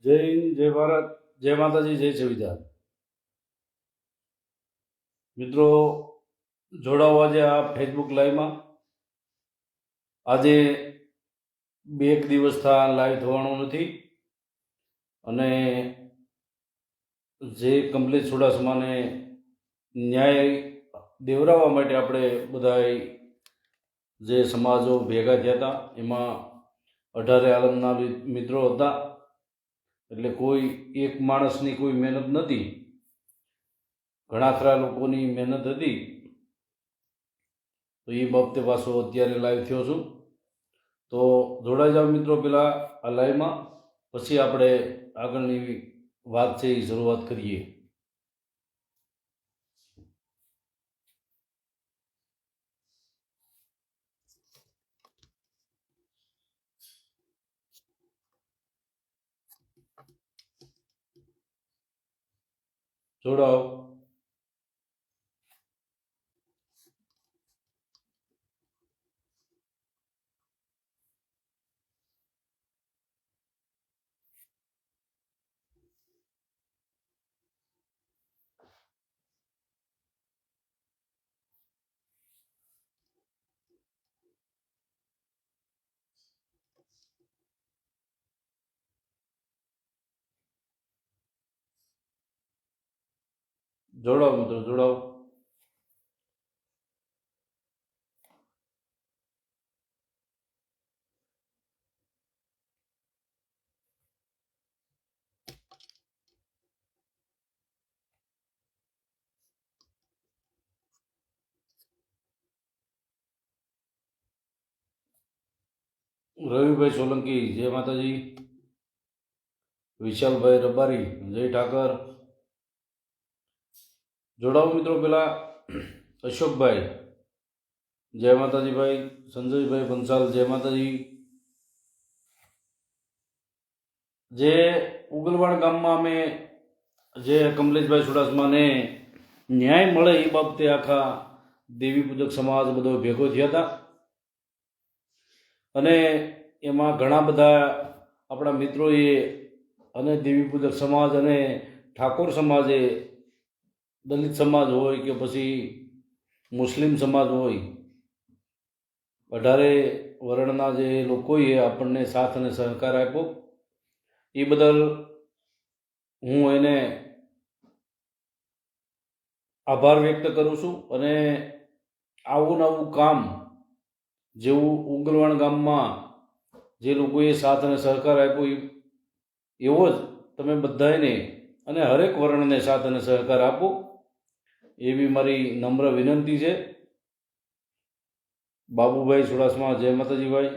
જય હિન્દ, જય ભારત, જય માતાજી, જય સંવિધાન. મિત્રો, જોડાઓ આજે આ ફેસબુક લાઈવમાં. આજે બે એક દિવસથી લાઈવ થવાનું નથી અને જે કમ્પ્લીટ ચુડાસમાને ન્યાય દેવરાવવા માટે આપણે બધાએ જે સમાજો ભેગા થયા હતા એમાં 18 આલમના મિત્રો હતા. એટલે કોઈ એક માણસની કોઈ મહેનત નથી, ઘણા ખરા લોકોની મહેનત હતી. તો એ બાબતે પાછો અત્યારે લાઈવ થયો છું. તો જોડાઈ જાઓ મિત્રો પેલા આ લાઈવમાં, પછી આપણે આગળની વાત છે એ શરૂઆત કરીએ. જોડાઓ. જોડાઓ મિત્રો, જોડાઓ. રવિભાઈ સોલંકી, જય માતાજી. વિશાલભાઈ રબારી, જય ઠાકર. જોડાઓ મિત્રો પેલા અશોકભાઈ, જય માતાજી ભાઈ. સંજયભાઈ બંસાલ, જય માતાજી. જે ઉગલવાડ ગામમાં અમે જે કમલેશભાઈ ચુડાસમાને ન્યાય મળે એ બાબતે આખા દેવી પૂજક સમાજ બધો ભેગો થયા હતા અને એમાં ઘણા બધા આપણા મિત્રોએ અને દેવી પૂજક સમાજ અને ઠાકોર સમાજે, દલિત સમાજ હોય કે પછી મુસ્લિમ સમાજ હોય, 18 વર્ણના જે લોકોએ આપણને સાથ અને સહકાર આપ્યો એ બદલ હું એને આભાર વ્યક્ત કરું છું. અને આવું નવું કામ જેવું ઉગલવાણ ગામમાં જે લોકોએ સાથ અને સહકાર આપ્યો એવો જ તમે બધાને અને હરેક વર્ણને સાથ અને સહકાર આપો એવી મારી નમ્ર વિનંતી છે. બાબુભાઈ ચુડાસમા, જય માતાજી ભાઈ.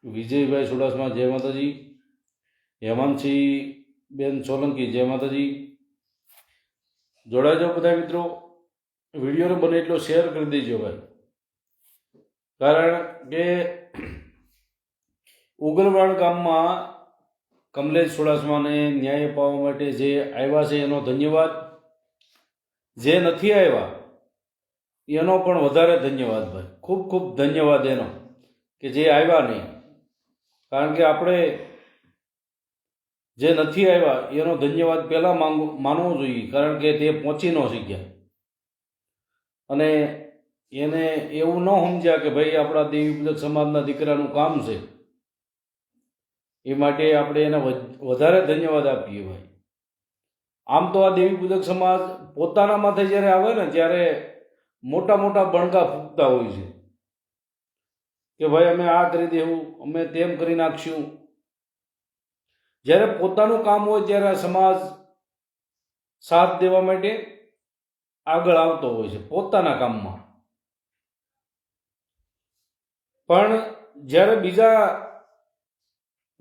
વિજયભાઈ ચુડાસમા, જય માતાજી. હેમાંશી બેન સોલંકી, જય માતાજી. જોડાઈ જાઓ બધા મિત્રો. વિડીયોને બને એટલો શેર કરી દેજો ભાઈ, કારણ કે ઉગલવાડ ગામમાં કમલેશ ચુડાસમાને ન્યાય અપાવવા માટે જે આવ્યા છે એનો ધન્યવાદ, જે નથી આવ્યા એનો પણ વધારે ધન્યવાદ ભાઈ. ખૂબ ખૂબ ધન્યવાદ એનો કે જે આવ્યા નહીં, કારણ કે આપણે જે નથી આવ્યા એનો ધન્યવાદ પહેલાં માનવો જોઈએ, કારણ કે તે પહોંચી ન શક્યા અને એને એવું ન સમજ્યા કે ભાઈ આપણા દેવી પૂજક સમાજના દીકરાનું કામ છે, એ માટે આપણે એને વધારે ધન્યવાદ આપીએ ભાઈ. આમ તો આ દેવી પૂજક સમાજ પોતાના માથે જ્યારે આવે ને ત્યારે મોટા મોટા બણકા ફૂંકતા હોય છે કે ભાઈ અમે આ કરી દેવું, અમે તેમ કરી નાખશું. જ્યારે પોતાનું કામ હોય ત્યારે સમાજ સાથ દેવા માટે આગળ આવતો હોય છે પોતાના કામમાં. પણ જ્યારે બીજા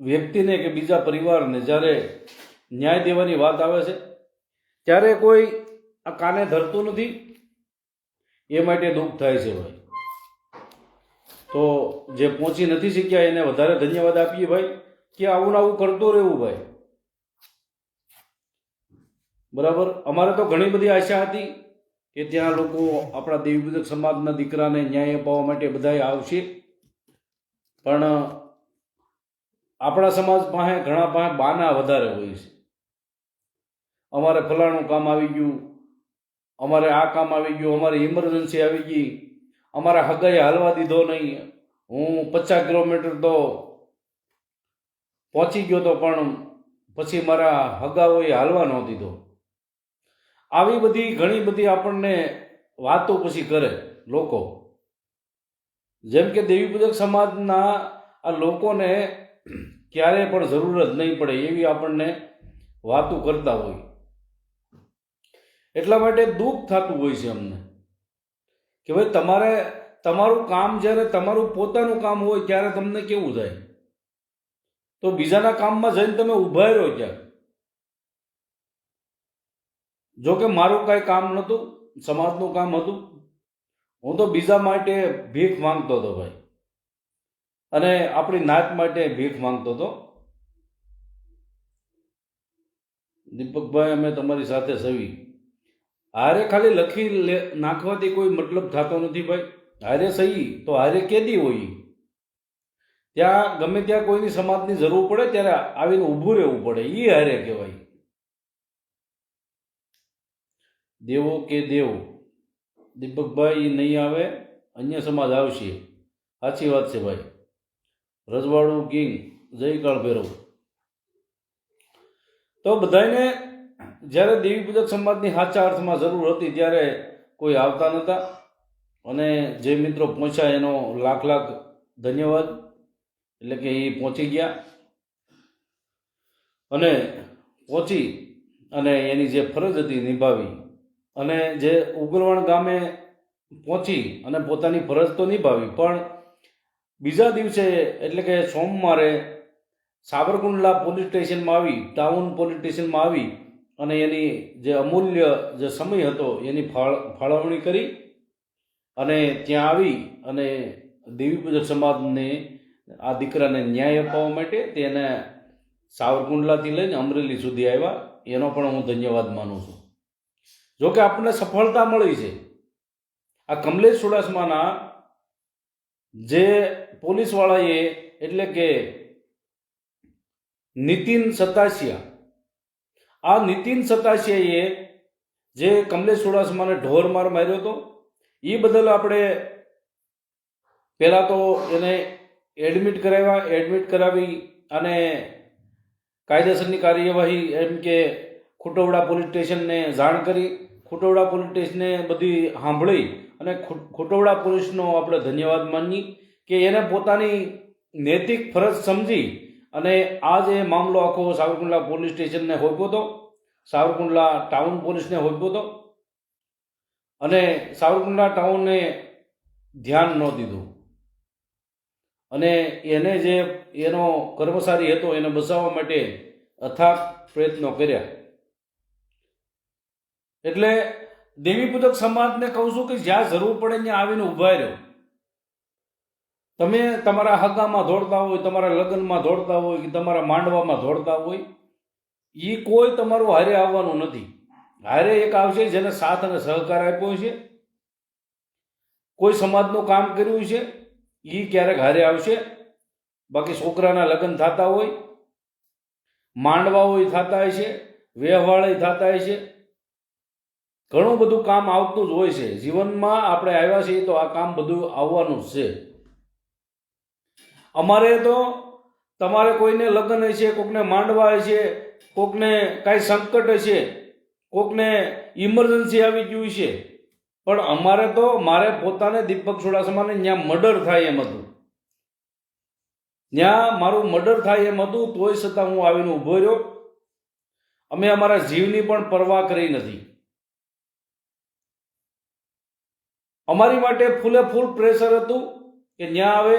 વ્યક્તિને કે બીજા પરિવારને જ્યારે ન્યાય દેવાની વાત આવે છે ત્યારે કોઈ આ કાને ધરતું નથી. એ માટે દુઃખ થાય છે ભાઈ. તો જે પહોંચી નથી શક્યા એને વધારે ધન્યવાદ આપીએ ભાઈ, કે આવું ને આવું કરતો રહેવું ભાઈ. બરાબર. અમારે તો ઘણી બધી આશા હતી કે ત્યાં લોકો આપણા દેવી પૂજક સમાજના દીકરાને ન્યાય અપાવવા માટે બધાએ આવશે, પણ આપણા સમાજ પાસે ઘણા પાસે બાના વધારે હોય છે. અમારે ફલાણું કામ આવી ગયું, અમારે આ કામ આવી ગયું, અમારી ઇમરજન્સી આવી ગઈ, અમારા હગાએ હાલવા દીધો નહીં, હું 50 કિલોમીટર તો પહોંચી ગયો તો પણ પછી મારા હગાઓએ હાલવા ન દીધો. આવી બધી ઘણી બધી આપણને વાતો પછી કરે લોકો. જેમ કે દેવી પૂજક સમાજના આ લોકોને ક્યારે પણ જરૂરત નહીં પડે એવી આપણને વાતો કરતા હોય. એટલા માટે દુઃખ થતું હોય છે અમને કે ભાઈ તમારે તમારું કામ જ્યારે તમારું પોતાનું કામ હોય ત્યારે તમને કેવું થાય, તો બીજાના કામમાં જઈને તમે ઊભા રહ્યો ક્યાં. જો કે મારું કાંઈ કામ નહોતું, સમાજનું કામ હતું. હું તો બીજા માટે ભીખ માંગતો હતો ભાઈ, અને આપણી નાત માટે ભીખ માંગતો હતો. દીપકભાઈ, અમે તમારી સાથે સવી. હારે ખાલી લખી નાખવાથી કોઈ મતલબ થતો નથી ભાઈ. હારે સહી તો હારે કેદી હોય. ત્યાં ગમે ત્યાં કોઈની સમાજની જરૂર પડે ત્યારે આવીને ઊભું રહેવું પડે, એ હારે કહેવાય. દેવો કે દેવ. દીપકભાઈ નહીં આવે, અન્ય સમાજ આવશે. સાચી વાત છે ભાઈ. રજવાડું કિંગ, જય કાળ ભૈરવ. તો બધાને જ્યારે દેવી પૂજક સમાજની સાચા અર્થમાં જરૂર હતી ત્યારે કોઈ આવતા નહોતા. અને જે મિત્રો પહોંચ્યા એનો લાખ લાખ ધન્યવાદ. એટલે કે એ પહોંચી ગયા અને પહોંચી અને એની જે ફરજ હતી નિભાવી, અને જે ઉગરવાણ ગામે પહોંચી અને પોતાની ફરજ તો નિભાવી, પણ બીજા દિવસે એટલે કે સોમવારે સાવરકુંડલા પોલીસ સ્ટેશનમાં આવી, ટાઉન પોલીસ સ્ટેશનમાં આવી અને એની જે અમૂલ્ય જે સમય હતો એની ફાળવણી કરી અને ત્યાં આવી અને દેવી પૂજક સમાજને આ દીકરાને ન્યાય અપાવવા માટે તેને સાવરકુંડલાથી લઈને અમરેલી સુધી આવ્યા. એનો પણ હું ધન્યવાદ માનું છું. જોકે આપણને સફળતા મળી છે. આ કમલેશ ચુડાસમાના જે પોલીસવાળાએ એટલે કે નીતિન સતાસિયા, આ નીતિન સતાસિયાએ જે કમલેશ ચુડાસમાને ઢોર માર માર્યો હતો એ બદલ આપણે પહેલાં તો એને એડમિટ કરાવી અને કાયદેસરની કાર્યવાહી એમ કે ખુટવડા પોલીસ સ્ટેશનને જાણ કરી. ખુટવડા પોલીસ સ્ટેશને બધી સાંભળી અને ખુટવડા પોલીસનો આપણે ધન્યવાદ માનીએ કે એને પોતાની નૈતિક ફરજ સમજી અને આ જે મામલો આખો સાવરકુંડલા પોલીસ સ્ટેશનને હોપ્યો હતો, સાવરકુંડલા ટાઉન પોલીસને હોપ્યો હતો, અને સાવરકુંડલા ટાઉનને ધ્યાન ન દીધું અને એને જે એનો કર્મચારી હતો એને બચાવવા માટે અથાગ પ્રયત્નો કર્યા. એટલે દેવી પૂજક સમાજને કહું છું કે જ્યાં જરૂર પડે ત્યાં આવીને ઊભા રહ્યો. તમે તમારા હગામાં દોડતા હોય, તમારા લગ્નમાં દોડતા હોય કે તમારા માંડવામાં દોડતા હોય, એ કોઈ તમારું હારે આવવાનું નથી. હારે એક આવશે જેને સાથ અને સહકાર આપ્યો છે, કોઈ સમાજનું કામ કર્યું છે, એ ક્યારેક હારે આવશે. બાકી છોકરાના લગ્ન થતા હોય, માંડવાઓ થતા હોય છે, વ્યવહાર થતા હોય છે, ઘણું બધું કામ આવતું જ હોય છે. જીવનમાં આપણે આવ્યા છીએ તો આ કામ બધું આવવાનું જ છે. અમારે તો તમારે કોઈને લગ્ન હશે, કોકને માંડવા હશે, કોકને કાંઈ સંકટ હશે, કોકને ઇમરજન્સી આવી ગયું છે, પણ અમારે તો મારે પોતાને દીપક ચુડાસમાને ત્યાં મર્ડર થાય એમ હતું. ત્યાં મારું મર્ડર થાય એમ હતું, તોય છતાં હું આવીને ઊભો રહ્યો. અમે અમારા જીવની પણ પરવા કરી નથી. અમારી માટે ફૂલે ફૂલ પ્રેશર હતું કે ત્યાં આવે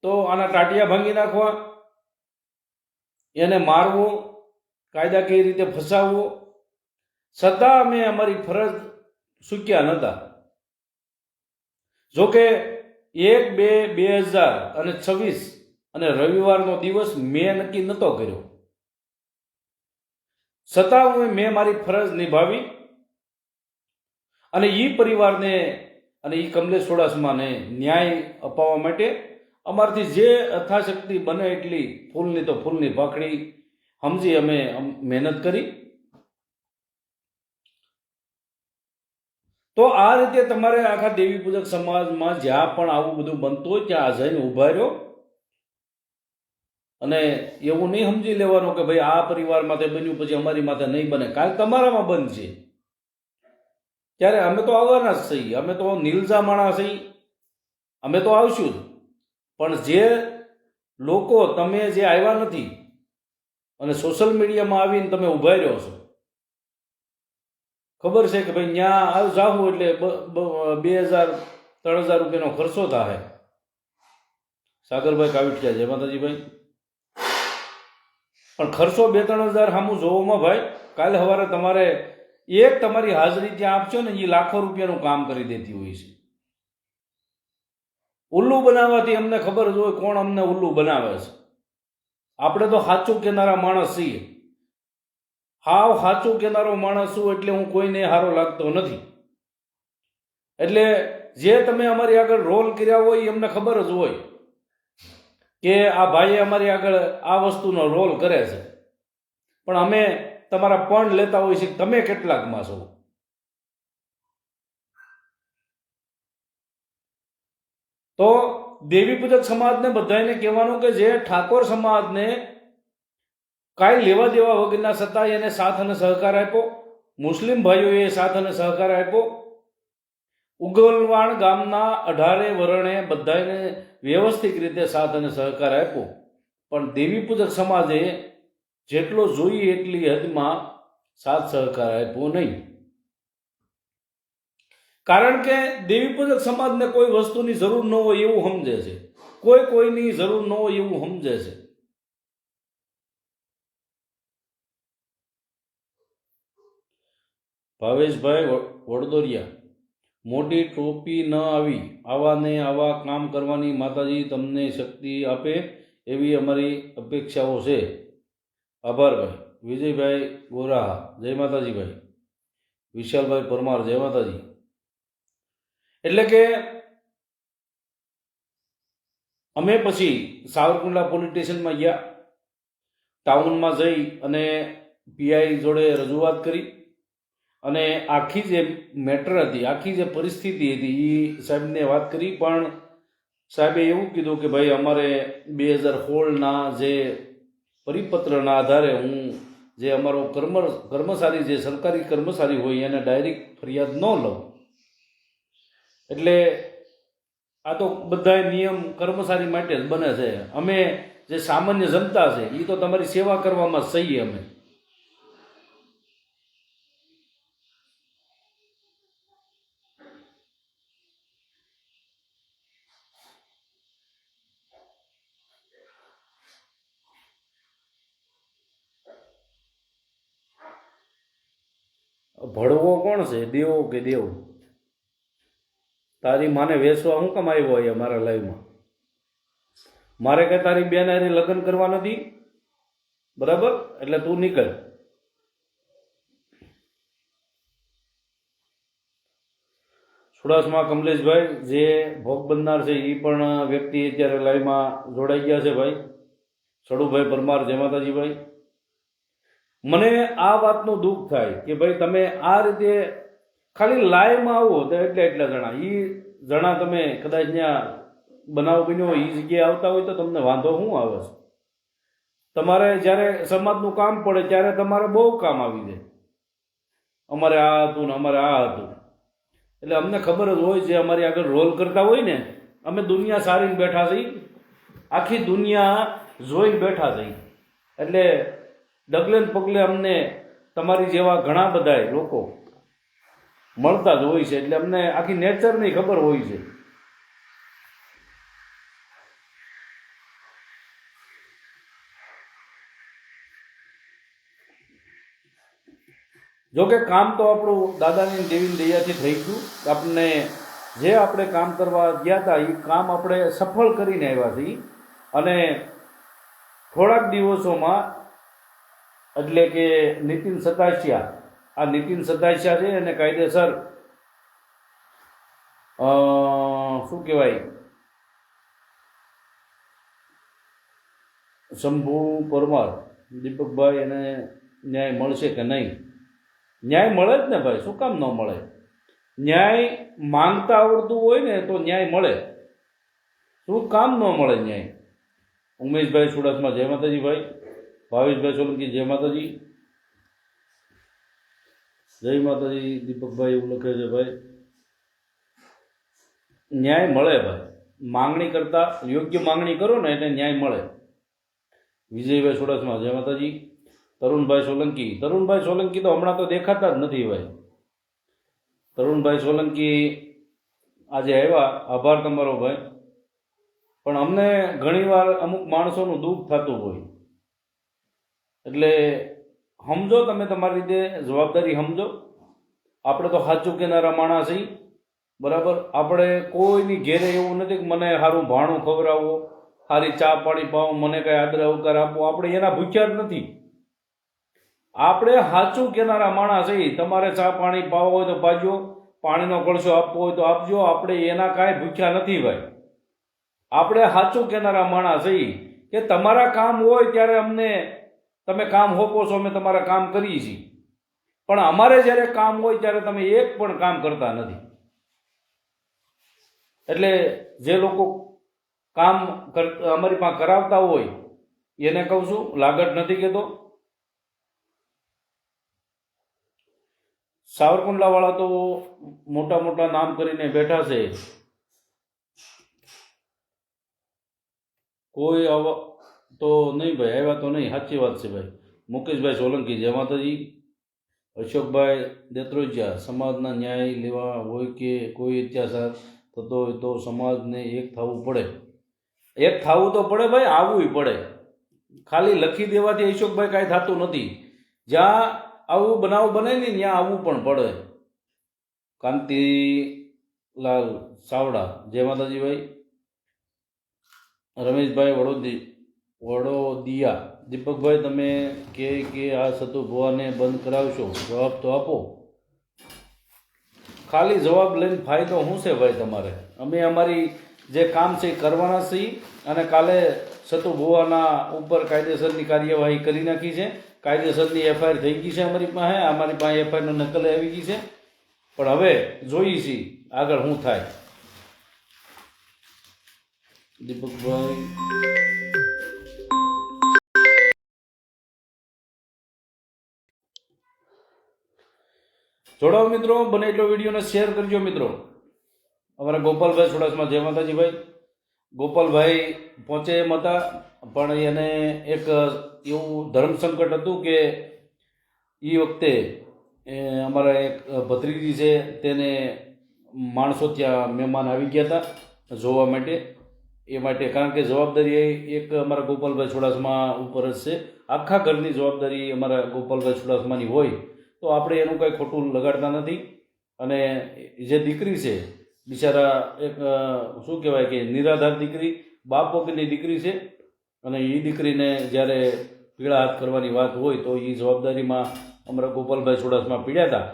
તો આના ટાટિયા ભાંગી નાખવા, એને મારવો, કાયદાકીય રીતે ફસાવવો, છતાં અમે અમારી ફરજ ચૂક્યા નહોતા. જોકે 1/2/2026 અને રવિવારનો દિવસ મેં નક્કી નહોતો કર્યો, છતાં મેં મારી ફરજ નિભાવી અને એ પરિવારને અને એ કમલેશ ચુડાસમાને ન્યાય અપાવવા માટે અમારથી જે યથાશક્તિ બને એટલી ફૂલની તો ફૂલની ભાખડી સમજી અમે મહેનત કરી. તો આ રીતે તમારે આખા દેવી પૂજક સમાજમાં જ્યાં પણ આવું બધું બનતું હોય ત્યાં જઈને ઊભા રહ્યો અને એવું નહીં સમજી લેવાનું કે ભાઈ આ પરિવાર માથે બન્યું પછી અમારી માથે નહીં બને, કાલ તમારામાં બનશે. ત્યારે અમે તો આવવાના જ છીએ, અમે તો નીલજા માણસ છીએ, અમે તો આવશું જ. પણ જે લોકો તમે જે આવ્યા નથી અને સોશિયલ મીડિયામાં આવીને તમે ઊભા રહ્યો છો, ખબર છે કે ભાઈ ત્યાં જાવું એટલે 2000-3000 રૂપિયાનો ખર્ચો થાય. સાગરભાઈ કાવિઠિયા, જય માતાજી ભાઈ. પણ ખર્ચો 2-3000 સામું જોવામાં ભાઈ, કાલે સવારે તમારે એક તમારી હાજરી ત્યાં આપશો ને એ લાખો રૂપિયાનું કામ કરી દેતી હોય છે. ઉલ્લુ બનાવવાથી અમને ખબર જ હોય કોણ અમને ઉલ્લુ બનાવે છે. આપણે તો સાચું કહેનારા માણસ છીએ. હાવ સાચું કહેનારો માણસ છું એટલે હું કોઈને હારો લાગતો નથી. એટલે જે તમે અમારી આગળ રોલ કર્યા હોય એ અમને ખબર જ હોય કે આ ભાઈએ અમારી આગળ આ વસ્તુનો રોલ કરે છે. પણ અમે તમારા પણ લેતા હોય છે તમે કેટલાકમાં છો. તો દેવી પૂજક સમાજને બધાને કહેવાનું કે જે ઠાકોર સમાજને કાંઈ લેવા દેવા વગરના છતાં એને સાથ અને સહકાર આપ્યો, મુસ્લિમ ભાઈઓએ સાથ અને સહકાર આપ્યો, ઉગલવાણ ગામના 18 વરણે બધાને વ્યવસ્થિત રીતે સાથ અને સહકાર આપ્યો. પણ દેવી પૂજક સમાજે જેટલો જોઈએ એટલી હદમાં સાથ સહકાર આપ્યો નહીં. કારણ કે દેવી પૂજક સમાજને કોઈ વસ્તુની જરૂર ન હોય એવું સમજે છે, કોઈની જરૂર ન હોય એવું સમજે છે. ભાવેશભાઈ વડોદરિયા, મોટી ટોપી ન આવી, આવાને આવા કામ કરવાની માતાજી તમને શક્તિ આપે એવી અમારી અપેક્ષાઓ છે. આભાર ભાઈ. વિજયભાઈ ગોરાહા, જય માતાજી ભાઈ. વિશાલભાઈ પરમાર, જય માતાજી. એટલે કે અમે પછી સાવરકુંડલા પોલીસ સ્ટેશનમાં ગયા, ટાઉનમાં જઈ અને પીઆઈ જોડે રજૂઆત કરી અને આખી જે મેટર હતી, આખી જે પરિસ્થિતિ હતી એ સાહેબને વાત કરી. પણ સાહેબે એવું કીધું કે ભાઈ અમારે 2016ના જે પરિપત્રના આધારે હું જે અમારો કર્મચારી જે સરકારી કર્મચારી હોય એને ડાયરેક્ટ ફરિયાદ ન લઉં. એટલે આ તો બધા નિયમ કર્મચારી માટે જ બને છે. અમે જે સામાન્ય જનતા છે એ તો તમારી સેવા કરવામાં જ સહીએ. અમે ભળવો કોણ છે, દેવો કે દેવ? તારી માને વેચવા હું કેમ આવ્યો અહીંયા મારા લાઈવમાં? મારે કઈ તારી બેન હારે લગ્ન કરવા નથી, બરાબર? એટલે તું નીકળ. સુડાસમાં કમલેશભાઈ, જે ભોગ બનનાર છે એ પણ વ્યક્તિ અત્યારે લાઈવમાં જોડાઈ ગયા છે ભાઈ. સડુભાઈ પરમાર, જય માતાજી ભાઈ. મને આ વાતનું દુઃખ થાય કે ભાઈ તમે આ રીતે ખાલી લાઈવમાં આવો તો એટલા જણા, એ જણા તમે કદાચ ત્યાં બનાવ બન્યો એ જગ્યાએ આવતા હોય તો તમને વાંધો શું આવે છે? તમારે જ્યારે સમાજનું કામ પડે ત્યારે તમારે બહુ કામ આવી જાય. અમારે આ હતું ને અમારે આ હતું. એટલે અમને ખબર જ હોય જે અમારી આગળ રોલ કરતા હોય ને, અમે દુનિયા સારીને બેઠા છીએ, આખી દુનિયા જોઈ બેઠા છીએ. એટલે ડગલે ને પગલે અમને તમારી જેવા ઘણા બધા લોકો મળતા જ હોય છે. એટલે અમને આખી નેચરની ખબર હોય છે. જોકે કામ તો આપણું દાદાની દેવીની દયાથી થઈ ગયું. આપણને જે આપણે કામ કરવા ગયા હતા એ કામ આપણે સફળ કરીને આવ્યા છીએ. અને થોડાક દિવસોમાં એટલે કે નીતિન સતાસિયા છે અને કાયદેસર શું કહેવાય શંભુ પરમાર, દીપકભાઈ, એને ન્યાય મળશે કે નહીં? ન્યાય મળે જ ને ભાઈ, શું કામ ન મળે? ન્યાય માંગતા આવડતું હોય ને તો ન્યાય મળે, શું કામ ન મળે ન્યાય? ઉમેશભાઈ ચુડાસમા, જય માતાજી ભાઈ. ભાવેશભાઈ સોલંકી, જય માતાજી. જય માતાજી. દીપકભાઈ એવું લખે છે ભાઈ, ન્યાય મળે ભાઈ, માંગણી કરતા યોગ્ય માંગણી કરો ને એટલે ન્યાય મળે. વિજયભાઈ ચુડાસમા, જય માતાજી. તરુણભાઈ સોલંકી, તરુણભાઈ સોલંકી તો હમણાં તો દેખાતા જ નથી ભાઈ. તરુણભાઈ સોલંકી આજે આવ્યા, આભાર તમારો ભાઈ. પણ અમને ઘણીવાર અમુક માણસોનું દુઃખ થતું હોય, એટલે સમજો, તમે તમારી રીતે જવાબદારી સમજો. આપણે તો સાચું કહેનારા માણસ છીએ, બરાબર. આપણે કોઈની ઘેરે એવું નથી કે મને સારું ભાણું ખવડાવો, સારી ચા પાણી પાવો, મને કાંઈ આદર અવકાર આપો. આપણે એના ભૂખ્યા જ નથી. આપણે સાચું કહેનારા માણસ છીએ. તમારે ચા પાણી પાવો હોય તો પાજો, પાણીનો કળશો આપવો હોય તો આપજો. આપણે એના કાંઈ ભૂખ્યા નથી ભાઈ. આપણે સાચું કહેનારા માણસ છીએ કે તમારા કામ હોય ત્યારે અમને તમે કામ હોપો છો, અમે તમારા કામ કરીએ છીએ. પણ અમારે જ્યારે કામ હોય ત્યારે તમે એક પણ કામ કરતા નથી. એટલે જે લોકો કામ અમારી પાસે કરાવતા હોય એને કહું છું, લાગત નથી કહેતો. સાવરકુંડલાવાળા તો મોટા મોટા નામ કરીને બેઠા છે, કોઈ આવા તો નહીં ભાઈ, આવ્યા તો નહીં. સાચી વાત છે ભાઈ. મુકેશભાઈ સોલંકી, જય માતાજી. અશોકભાઈ દેત્રોજિયા, સમાજના ન્યાય લેવા હોય કે કોઈ અત્યાચાર થતો હોય તો સમાજને એક થવું પડે. એક થવું તો પડે ભાઈ, આવવું પડે. ખાલી લખી દેવાથી અશોકભાઈ કાંઈ થતું નથી. જ્યાં આવું બનાવ બને ને ત્યાં આવવું પણ પડે. કાંતિલાલ સાવડા, જય માતાજી ભાઈ. રમેશભાઈ વડોદિયા, દીપકભાઈ તમે કે આ સતુ ભુવાને બંધ કરાવશો, જવાબ તો આપો. ખાલી જવાબ લઈને ફાયદો શું છે ભાઈ તમારે? અમે અમારી જે કામ છે એ કરવાના છીએ, અને કાલે સતુ ભુવાના ઉપર કાયદેસરની કાર્યવાહી કરી નાખી છે. કાયદેસરની એફઆઈઆર થઈ ગઈ છે અમારી પાસે એફઆઈઆરનો નકલ આવી ગઈ છે. પણ હવે જોઈએ છીએ આગળ શું થાય. દીપકભાઈ, જોડાઓ મિત્રો, બને એટલો વિડીયોને શેર કરજો મિત્રો. અમારા ગોપાલભાઈ ચુડાસમા, જય માતાજી ભાઈ. ગોપાલભાઈ પહોંચે એમ હતા, પણ એને એક એવું ધર્મ સંકટ હતું કે એ વખતે અમારા એક ભત્રીજી છે તેને માણસો ત્યાં મહેમાન આવી ગયા હતા જોવા માટે. એ માટે, કારણ કે જવાબદારી એક અમારા ગોપાલભાઈ ચુડાસમા ઉપર જ છે. આખા ઘરની જવાબદારી અમારા ગોપાલભાઈ ચુડાસમાની હોય તો આપણે એનું કાંઈ ખોટું લગાડતા નથી. અને જે દીકરી છે બિચારા, એક શું કહેવાય કે નિરાધાર દીકરી, બાપ વગરની દીકરી છે. અને એ દીકરીને જ્યારે પીળા હાથ કરવાની વાત હોય તો એ જવાબદારીમાં અમારા ગોપાલભાઈ ચુડાસમા પીડ્યા હતા,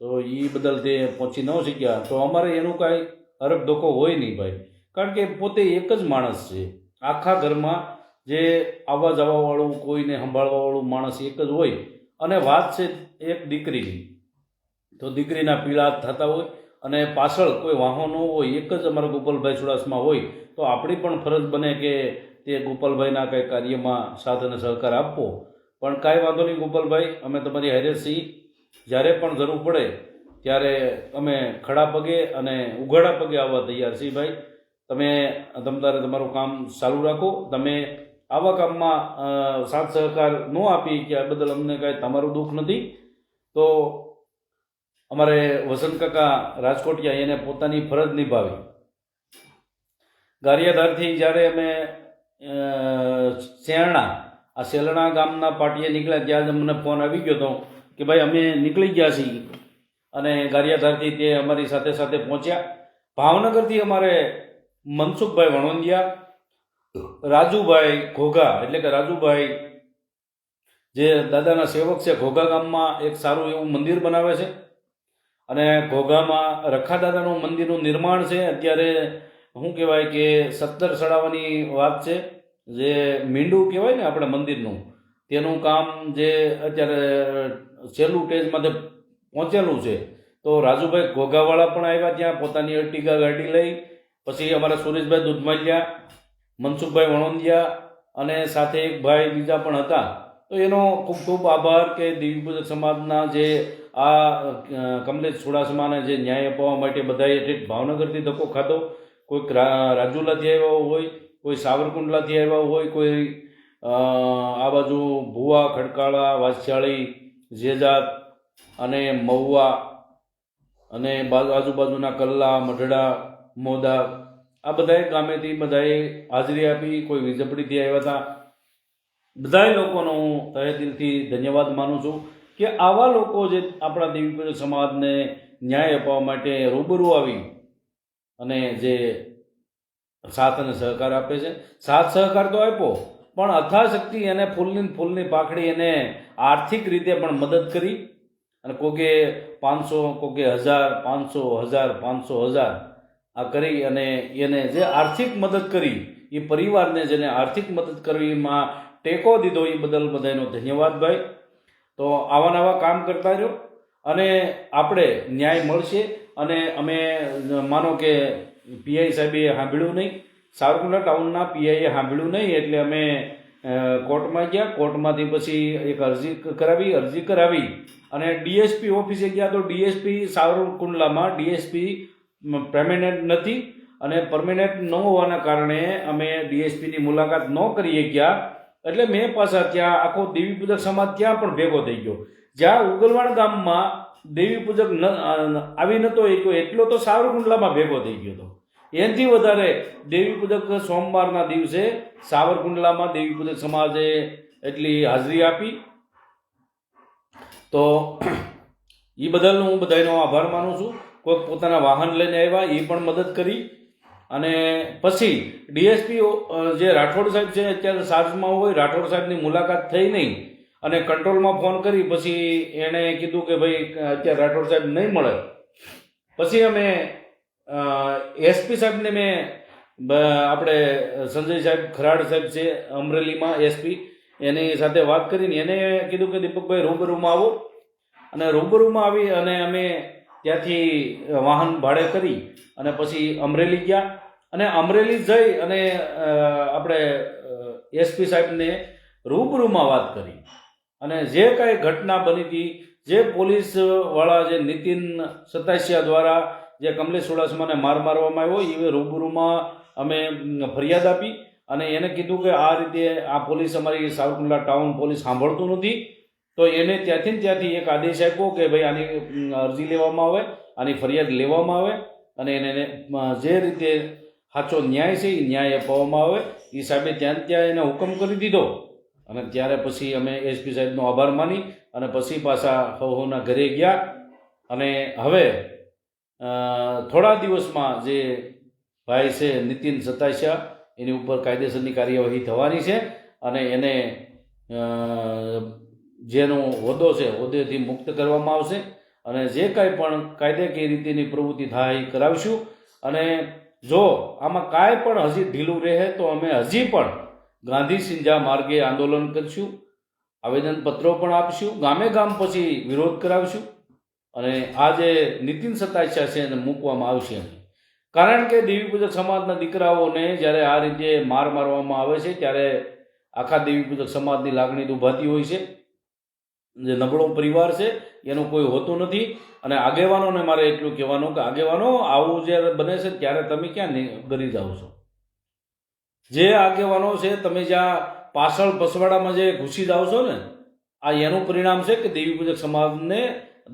તો એ બદલ તે પહોંચી ન શક્યા. તો અમારે એનું કાંઈ હરખ ધોકો હોય નહીં ભાઈ, કારણ કે પોતે એક જ માણસ છે. આખા ઘરમાં જે આવવા જવાવાળું, કોઈને સંભાળવાવાળું માણસ એક જ હોય. અને વાત છે એક દીકરીની, તો દીકરીના પીળા હાથ થતા હોય અને પાછળ કોઈ વાહનો હોય, એક જ અમારા ગોપાલભાઈ ચુડાસમા હોય, તો આપણી પણ ફરજ બને કે તે ગોપાલભાઈના કંઈ કાર્યમાં સાથ અને સહકાર આપવો. પણ કાંઈ વાંધો નહીં ગોપાલભાઈ, અમે તમારી હારે છીએ. જ્યારે પણ જરૂર પડે ત્યારે અમે ખડા પગે અને ઉઘાડા પગે આવવા તૈયાર છીએ ભાઈ. તમે તમતારે તમારું કામ ચાલુ રાખો. તમે આવા કામમાં સાથ સહકાર ન આપી કે આ બદલ અમને કાંઈ તમારું દુઃખ નથી. તો અમારે વસંત કાકા રાજકોટિયા એને પોતાની ફરજ નિભાવી. ગારિયાધારથી જ્યારે અમે સેલણા ગામના પાટીએ નીકળ્યા ત્યારે મને ફોન આવી ગયો હતો કે ભાઈ અમે નીકળી ગયા છીએ, અને ગારિયાધારથી તે અમારી સાથે સાથે પહોંચ્યા. ભાવનગરથી અમારે મનસુખભાઈ વણોંદિયા, રાજુભાઈ ઘોઘા, એટલે કે રાજુભાઈ જે દાદાના સેવક છે, ઘોઘા ગામમાં એક સારું એવું મંદિર બનાવે છે. અને ઘોઘામાં રખા દાદાનું મંદિરનું નિર્માણ છે. અત્યારે શું કહેવાય કે 17 ચડાવવાની વાત છે. જે મીંડું કહેવાય ને આપણે મંદિરનું, તેનું કામ જે અત્યારે છેલ્લું સ્ટેજમાં પહોંચેલું છે. તો રાજુભાઈ ઘોઘાવાળા પણ આવ્યા ત્યાં પોતાની અર્ટિગા ગાડી લઈ. પછી અમારા સુરેશભાઈ દૂધમાલિયા, મનસુખભાઈ વણોંદિયા અને સાથે એક ભાઈ બીજા પણ હતા. તો એનો ખૂબ ખૂબ આભાર કે દેવી પૂજક સમાજના જે આ કમલેશ ચુડાસમાને જે ન્યાય અપાવવા માટે બધાએ ઠેઠ ભાવનગરથી ધક્કો ખાધો. કોઈક રાજુલાથી આવ્યા હોય, કોઈ સાવરકુંડલાથી આવ્યા હોય, કોઈ આ બાજુ ભુવા, ખડકાળા, વાછાળી, જેજાત અને મહુવા અને આજુબાજુના કલ્લા, મઢડા, મોદા, આ બધાએ ગામેથી બધાએ હાજરી આપી. કોઈ વીજપડીથી આવ્યા હતા. બધા લોકોનો હું તહે દિલથી ધન્યવાદ માનું છું કે આવા લોકો જે આપણા દેવી પૂજક સમાજને ન્યાય અપાવવા માટે રૂબરૂ આવી અને જે સાથ અને સહકાર આપે છે. સાથ સહકાર તો આપ્યો, પણ અથાશક્તિ એને ફૂલની પાખડી એને આર્થિક રીતે પણ મદદ કરી. અને કોકે 500, કોકે 1000, 500, 500 આ કરી અને એને જે આર્થિક મદદ કરી, એ પરિવારને જેને આર્થિક મદદ કરવીમાં ટેકો દીધો, એ બદલ બધાનો ધન્યવાદ ભાઈ. તો આવા નવા કામ કરતા રહ્યો અને આપણે ન્યાય મળશે. અને અમે માનો કે પીઆઈ સાહેબે સાંભળ્યું નહીં, સાવરકુંડલા ટાઉનના પીઆઈએ સાંભળ્યું નહીં, એટલે અમે કોર્ટમાં ગયા. કોર્ટમાંથી પછી એક અરજી કરાવી અને ડીએસપી ઓફિસે ગયા. તો ડીએસપી સાવરકુંડલામાં ડીએસપી પરમેનન્ટ નથી અને પરમેનન્ટ ન હોવાના કારણે અમે ડીએસપીની મુલાકાત ન કરી શક્યા. એટલે મેં પાછા ત્યાં આખો દેવી પૂજક સમાજ ત્યાં પણ ભેગો થઈ ગયો. જ્યાં ઉગલવાડ ગામમાં દેવી પૂજક આવી નહોતો એટલો તો સાવરકુંડલામાં ભેગો થઈ ગયો હતો. એનાથી વધારે દેવી પૂજક સોમવારના દિવસે સાવરકુંડલામાં દેવી પૂજક સમાજે એટલી હાજરી આપી. તો એ બદલ હું બધાનો આભાર માનું છું. કોઈક પોતાના વાહન લઈને આવ્યા, એ પણ મદદ કરી. અને પછી ડીએસપી જે રાઠોડ સાહેબ છે અત્યારે ચાર્જમાં હોય, રાઠોડ સાહેબની મુલાકાત થઈ નહીં અને કંટ્રોલમાં ફોન કરી. પછી એણે કીધું કે ભાઈ અત્યારે રાઠોડ સાહેબ નહીં મળે. પછી અમે એસપી સાહેબને આપણે સંજય સાહેબ ખરાડ સાહેબ છે અમરેલીમાં એસપી, એની સાથે વાત કરીને એને કીધું કે દીપકભાઈ રૂબરૂમાં આવો. અને રૂબરૂમાં આવી અને અમે ત્યાંથી વાહન ભાડે કરી અને પછી અમરેલી ગયા. અને અમરેલી જઈ અને આપણે એસપી સાહેબને રૂબરૂમાં વાત કરી અને જે કાંઈ ઘટના બની હતી, જે પોલીસવાળા જે નીતિન સતાસિયા દ્વારા જે કમલેશ ચુડાસમાને મારવામાં આવ્યો, એ રૂબરૂમાં અમે ફરિયાદ આપી અને એને કીધું કે આ રીતે આ પોલીસ અમારી સાવરકુંડલા ટાઉન પોલીસ સાંભળતું નથી. તો એને ત્યાંથી એક આદેશ આપ્યો કે ભાઈ આની અરજી લેવામાં આવે, આની ફરિયાદ લેવામાં આવે અને એને જે રીતે સાચો ન્યાય છે એ ન્યાય અપાવવામાં આવે. એ સાહેબે ત્યાં એને હુકમ કરી દીધો. અને ત્યારે પછી અમે એસપી સાહેબનો આભાર માની અને પછી પાછા સૌના ઘરે ગયા. અને હવે થોડા દિવસમાં જે ભાઈ છે નીતિન સતાસિયા, એની ઉપર કાયદેસરની કાર્યવાહી થવાની છે અને એને જેનો હોદ્દો છે હોદ્દેથી મુક્ત કરવામાં આવશે અને જે કાંઈ પણ કાયદાકીય રીતેની પ્રવૃત્તિ થાય એ કરાવીશું. અને જો આમાં કાંઈ પણ હજી ઢીલું રહે તો અમે હજી પણ ગાંધી સિંધા માર્ગે આંદોલન કરીશું, આવેદનપત્રો પણ આપીશું, ગામે ગામ પછી વિરોધ કરાવીશું અને આ જે નીતિન સતાસિયા છે એને મૂકવામાં આવશે. કારણ કે દેવી પૂજક સમાજના દીકરાઓને જ્યારે આ રીતે મારવામાં આવે છે ત્યારે આખા દેવી પૂજક સમાજની લાગણી દુભાતી હોય છે. જે નબળો પરિવાર છે એનું કોઈ હોતું નથી. અને આગેવાનોને મારે એટલું કહેવાનું કે આગેવાનો આવું જ્યારે બને છે ત્યારે તમે ક્યાં ગરી જાઓ છો? જે આગેવાનો છે તમે જ્યાં પાછળ પસવાડામાં જે ઘૂસી જાઓ છો ને, આ એનું પરિણામ છે કે દેવી પૂજક સમાજને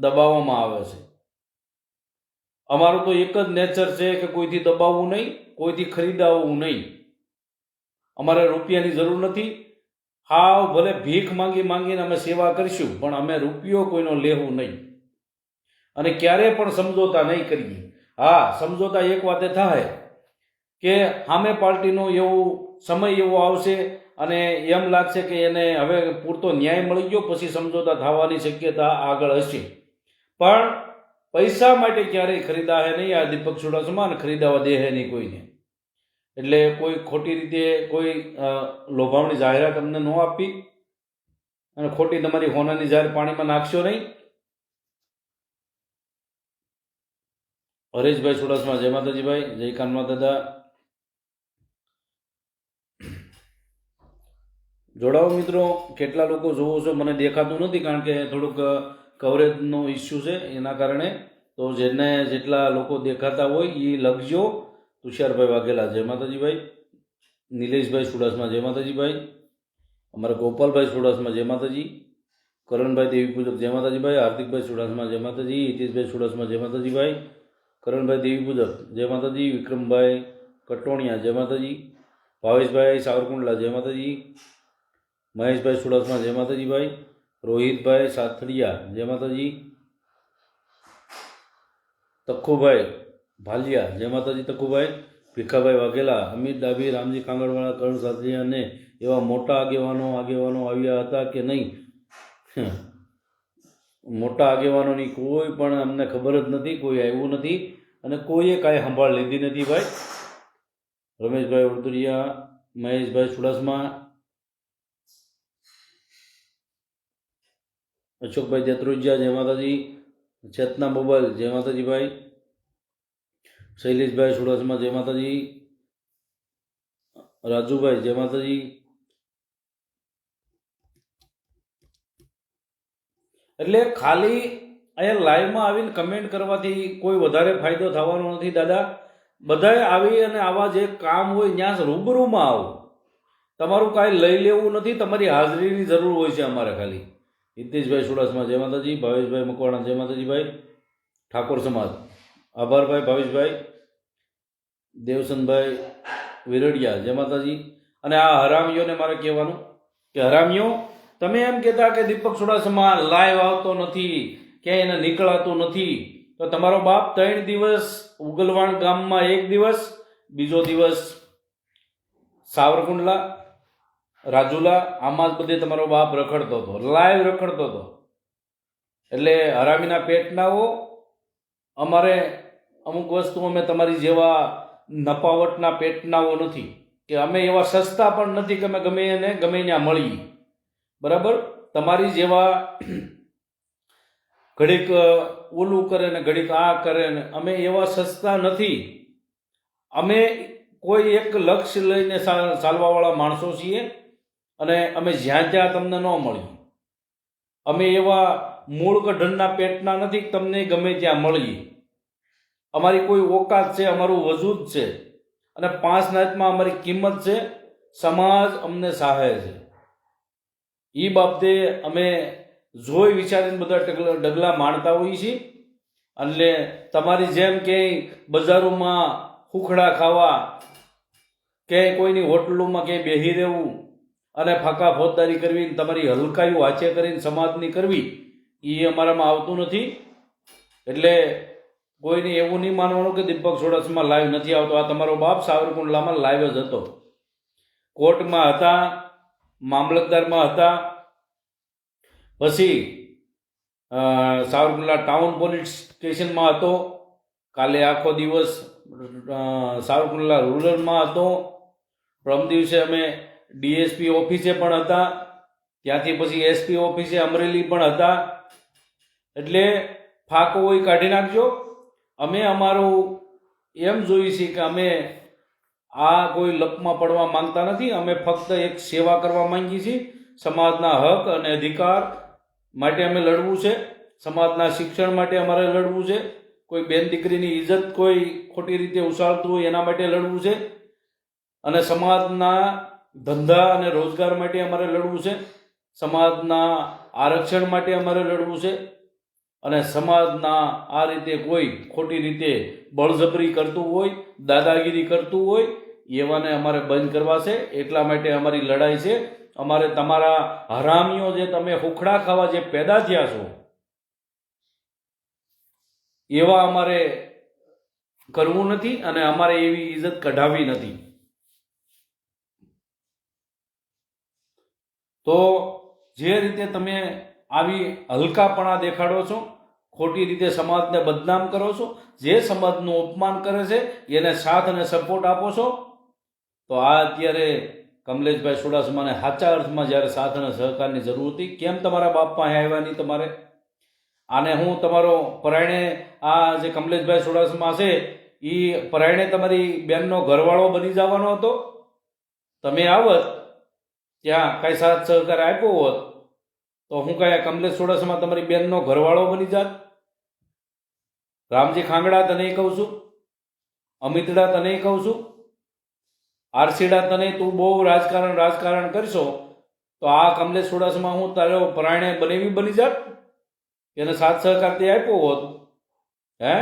દબાવવામાં આવે છે. અમારું તો એક જ નેચર છે કે કોઈથી દબાવવું નહીં, કોઈથી ખરીદાવવું નહીં. અમારે રૂપિયાની જરૂર નથી. હાવ ભલે ભીખ માંગીને અમે સેવા કરીશું, પણ અમે રૂપિયો કોઈનો લેવું નહીં અને ક્યારેય પણ સમજોતા નહીં કરીએ. હા, સમજોતા એક વાતે થાય કે સામે પાર્ટીનો સમય એવો આવશે અને એમ લાગશે કે એને હવે પૂરતો ન્યાય મળી ગયો, પછી સમજોતા થવાની શક્યતા આગળ હશે. પણ પૈસા માટે ક્યારેય ખરીદાશે નહીં. આ દીપક ચુડાસમા ખરીદાવા દે નહીં કોઈને. એટલે કોઈ ખોટી રીતે કોઈ લોભામણી જાહેરાત અમને ન આપી અને ખોટી તમારી હોનાની જાહેર પાણીમાં નાખશો નહીં. હરેશભાઈ ચુડાસમા, જય માતાજીભાઈ, જય કાનમાં દાદા. જોડાવો મિત્રો. કેટલા લોકો જોવો છો મને દેખાતું નથી, કારણ કે થોડુંક કવરેજનો ઇસ્યુ છે એના કારણે. તો જેને જેટલા લોકો દેખાતા હોય એ લખજો. તુષારભાઈ વાઘેલા, જય માતાજીભાઈ. નિલેશભાઈ ચુડાસમા, જય માતાજીભાઈ. અમારા ગોપાલભાઈ ચુડાસમા, જય માતાજી. કરણભાઈ દેવી પૂજક, જય માતાજીભાઈ. હાર્દિકભાઈ ચુડાસમા, જય માતાજી. હિતેશભાઈ ચુડાસમા, જય માતાજીભાઈ. કરણભાઈ દેવી પૂજક, જય માતાજી. વિક્રમભાઈ કટોણિયા, જય માતાજી. ભાવેશભાઈ સાવરકુંડલા, જય માતાજી. મહેશભાઈ ચુડાસમા, જય માતાજીભાઈ. રોહિતભાઈ સાથડિયા, જય માતાજી. તખુભાઈ ભાલિયા, જય માતાજી. તખુભાઈ. ભીખાભાઈ વાઘેલા, અમિત ડાભી, રામજી કાંગડવાળા, કરણ સાથડિયા અને એવા મોટા આગેવાનો આવ્યા હતા કે નહીં? મોટા આગેવાનોની કોઈ પણ અમને ખબર જ નથી, કોઈ આવ્યું નથી અને કોઈએ કાંઈ સંભાળ લીધી નથી ભાઈ. રમેશભાઈ ઉડતુરિયા, મહેશભાઈ ચુડાસમા, અશોકભાઈ જત્રુજિયા, જય માતાજી. ચેતના મોબાઈલ, જય માતાજીભાઈ. શૈલેષભાઈ ચુડાસમા, જય માતાજી. રાજુભાઈ, જય માતાજી. એટલે ખાલી અહીંયા લાઈવમાં આવીને કમેન્ટ કરવાથી કોઈ વધારે ફાયદો થવાનો નથી દાદા. બધાએ આવી અને આવા જે કામ હોય ત્યાં રૂબરૂમાં આવો. તમારું કાંઈ લઈ લેવું નથી, તમારી હાજરીની જરૂર હોય છે અમારે ખાલી. હિતેશભાઈ ચુડાસમા, જય માતાજી. ભાવેશભાઈ મકવાણા, જય માતાજીભાઈ. ઠાકોર સમાજ, આભારભાઈ ભાવેશભાઈ. દેવસનભાઈ વિરડિયા, જય માતાજી. અને આ હરામીઓને મારે કહેવાનું કે હરામીઓ, તમે એમ કહેતા કે દીપક ચુડાસમા લાઈવ આવતો નથી, ક્યાંય એને નીકળાતું નથી, તો તમારો બાપ 3 દિવસ ઉગલવાણ ગામમાં, 1 દિવસ, બીજો દિવસ સાવરકુંડલા, રાજુલા, આમાં જ બધે તમારો બાપ રખડતો હતો, લાઈવ રખડતો હતો. એટલે હરામીના પેટનાઓ, અમારે અમુક વસ્તુ અમે તમારી જેવા નપાવટના પેટનાઓ નથી, કે અમે એવા સસ્તા પણ નથી કે અમે ગમે એને ગમે ત્યાં મળીએ. બરાબર? તમારી જેવા ઘડીક ઓલું કરે ને ઘડીક આ કરે ને, અમે એવા સસ્તા નથી. અમે કોઈ એક લક્ષ્ય લઈને ચાલવાવાળા માણસો છીએ અને અમે જ્યાં ત્યાં તમને ન મળીએ. અમે એવા મૂળ કઢણના પેટના નથી કે તમને ગમે ત્યાં મળીએ. અમારી કોઈ ઓકાત છે, અમારું વજૂદ છે અને 5 નાતમાં અમારી કિંમત છે. સમાજ અમને સહાય છે. એ બાબતે અમે જોઈ વિચારીને બધા ડગલા માણતા હોઈએ છીએ. એટલે તમારી જેમ ક્યાંય બજારોમાં હુખડા ખાવા, ક્યાંય કોઈની હોટલોમાં ક્યાંય બેસી રહેવું અને ફાંકા ફોજદારી કરવી, તમારી હલકાઈઓ હાચે કરીને સમાજની કરવી, એ અમારામાં આવતું નથી. એટલે કોઈને એવું નહીં માનવાનું કે દીપક ચુડાસમા લાઈવ નથી આવતો. આ તમારો બાપ સાવરકુંડલામાં લાઈવ જ હતો, કોર્ટમાં હતા, મામલતદારમાં હતા, પછી સાવરકુંડલા ટાઉન પોલીસ સ્ટેશનમાં હતો, કાલે આખો દિવસ સાવરકુંડલા રૂરલમાં હતો, પ્રમ દિવસે અમે ડીએસપી ઓફિસે પણ હતા, ત્યાંથી પછી એસપી ઓફિસે અમરેલી પણ હતા. એટલે ફાંકો હોય કાઢી નાખજો. અમે અમારું એમ જોઈએ છીએ કે અમે આ કોઈ લપમાં પડવા માંગતા નથી. અમે ફક્ત એક સેવા કરવા માંગીએ છીએ. સમાજના હક અને અધિકાર માટે અમે લડવું છે. સમાજના શિક્ષણ માટે અમારે લડવું છે. કોઈ બેન દીકરીની ઇજ્જત કોઈ ખોટી રીતે ઉછાળતું હોય એના માટે લડવું છે. અને સમાજના ધંધા અને રોજગાર માટે અમારે લડવું છે. સમાજના આરક્ષણ માટે અમારે લડવું છે. અને સમાજના આ રીતે કોઈ ખોટી રીતે બળજબરી કરતું હોય, દાદાગીરી કરતું હોય, એવાને અમારે બંધ કરવા છે. એટલા માટે અમારી લડાઈ છે. અમારે તમારા હરામીઓ જે તમે હુખડા ખાવા જે પેદા થયા છો એવા અમારે કરવું નથી અને અમારે એવી ઇજ્જત કઢાવી નથી. તો જે રીતે તમે આવી હલકાપણા દેખાડો છો, ખોટી રીતે સમાજને બદનામ કરો છો, જે સમાજનું અપમાન કરે છે એને સાથ અને સપોર્ટ આપો છો, તો આ અત્યારે કમલેશભાઈ ચુડાસમાને સાચા અર્થમાં જ્યારે સાથ અને સહકારની જરૂર હતી, કેમ તમારા બાપ પાસે આવ્યા નહીં તમારે? આને હું તમારો પરાયણે આ જે કમલેશભાઈ ચુડાસમા છે એ પરાયણે તમારી બેનનો ઘરવાળો બની જવાનો હતો. તમે આવત ત્યાં કાંઈ સાથ સહકાર આપ્યો હોત તો હું કાંઈ કમલેશ ચુડાસમા તમારી બેનનો ઘરવાળો બની જાત? રામજી ખાંગડા તને કહું છું, અમિતડા તને કહું છું, આરસીડા તને તું બહુ રાજકારણ કરશો તો આ કમલેશ ચુડાસમા હું તારો પરાયણે બની જાત? એને સાથ સહકાર તે આપ્યો હોત? હે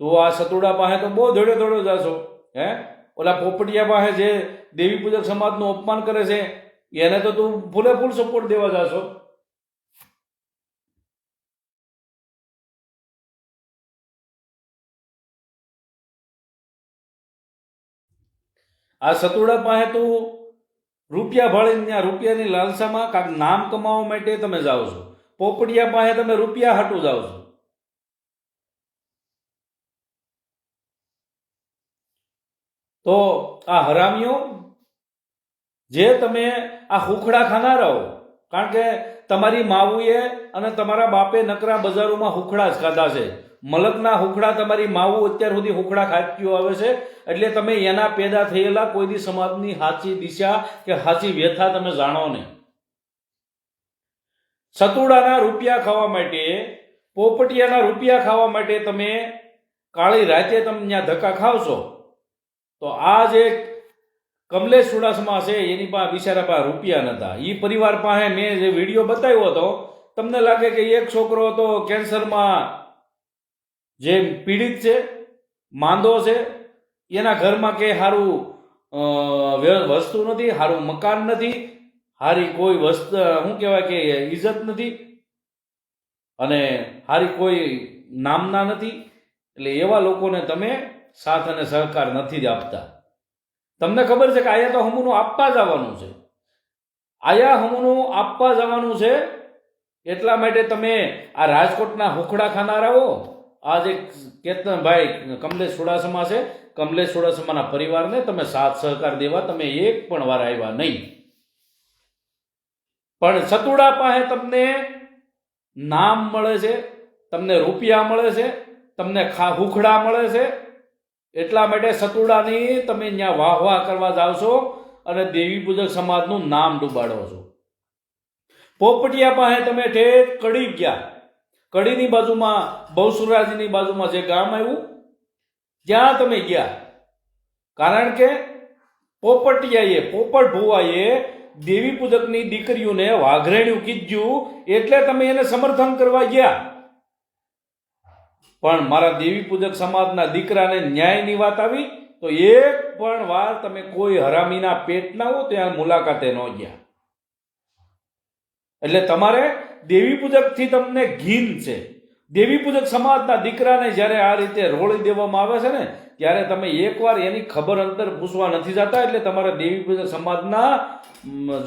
તું આ સતુડા પાસે તો બહુ ધોડો જાશો. ઓલા પોપટિયા પાસે જે દેવી પૂજક સમાજનું અપમાન કરે છે એને તો તું ફૂલ સપોર્ટ દેવા જાશો. આ સતુડા પાસે તું રૂપિયા ભાળીને ત્યાં રૂપિયાની લાલસામાં કાંઈક નામ કમાવા માટે તમે જાઓ છો. પોપડિયા પાસે તમે રૂપિયા હાટું જાઓ છો. તો આ હરામીઓ જે તમે આ હુખડા ખાનારાઓ, કારણ કે તમારી માવુએ અને તમારા બાપે નકરા બજારોમાં હુખડા જ ખાધા છે. મલકના હુખડા તમારી માવું અત્યાર સુધી હુખડા ખાતી આવે છે. એટલે તમે એના પેદા થયેલા કોઈ દી સમાજની સાચી દિશા કે સાચી વ્યથા તમે જાણો નહીં. સતુડાના રૂપિયા ખાવા માટે, પોપટિયાના રૂપિયા ખાવા માટે તમે કાળી રાતે તમે ત્યાં ધક્કા ખાવશો. તો આ જે કમલેશ ચુડાસમા છે એની પાસે બિચારા પાસે રૂપિયા નહોતા. એ પરિવાર પાસે મેં જે વિડીયો બતાવ્યો હતો, તમને લાગે કે એક છોકરો હતો કેન્સરમાં જે પીડિત છે, માંદો છે, એના ઘરમાં કે સારું વસ્તુ નથી, સારું મકાન નથી, સારી કોઈ વસ્તુ શું કહેવાય કે ઇજ્જત નથી, અને સારી કોઈ નામના નથી. એટલે એવા લોકોને તમે સાથ અને સહકાર નથી જ આપતા. તમને ખબર છે કે આયા તો હમુનું આપવા જવાનું છે, આયા હમુનું આપવા જવાનું છે. એટલા માટે તમે આ રાજકોટના હુખડા ખાનારાઓ, આ જે કેતનભાઈ કમલેશ ચુડાસમા છે, કમલેશ ચુડાસમાના પરિવારને તમે સાથ સહકાર દેવા તમે એક પણ વાર આવ્યા નહીં. પણ સતુડા પાસે તમને નામ મળે છે, તમને રૂપિયા મળે છે, તમને હુખડા મળે છે. એટલા માટે સતુડાની તમે ત્યાં વાહ કરવા જાવ છો અને દેવી પૂજક સમાજનું નામ ડૂબાડો છો. પોપટિયા પાસે તમે ઠેઠ કડી ગયા, કડીની બાજુમાં બહુસુરાજીની બાજુમાં જે ગામ આવ્યું ત્યાં તમે ગયા. કારણ કે પોપટિયાએ, પોપટ ભુવાએ દેવી પૂજકની દીકરીઓને વાઘરેણ્યું કીધું એટલે તમે એને સમર્થન કરવા ગયા. પણ મારા દેવી પૂજક સમાજના દીકરાને ન્યાયની વાત આવી તો એક પણ વાર તમે કોઈ હરામીના પેટના હો ત્યાં મુલાકાતે ન ગયા. એટલે તમારે દેવી પૂજકથી તમને ઘીન છે. દેવી પૂજક સમાજના દીકરાને જ્યારે આ રીતે રોળી દેવામાં આવે છે ને ત્યારે તમે એકવાર એની ખબર અંતર પૂછવા નથી જતા. એટલે તમારા દેવી પૂજક સમાજના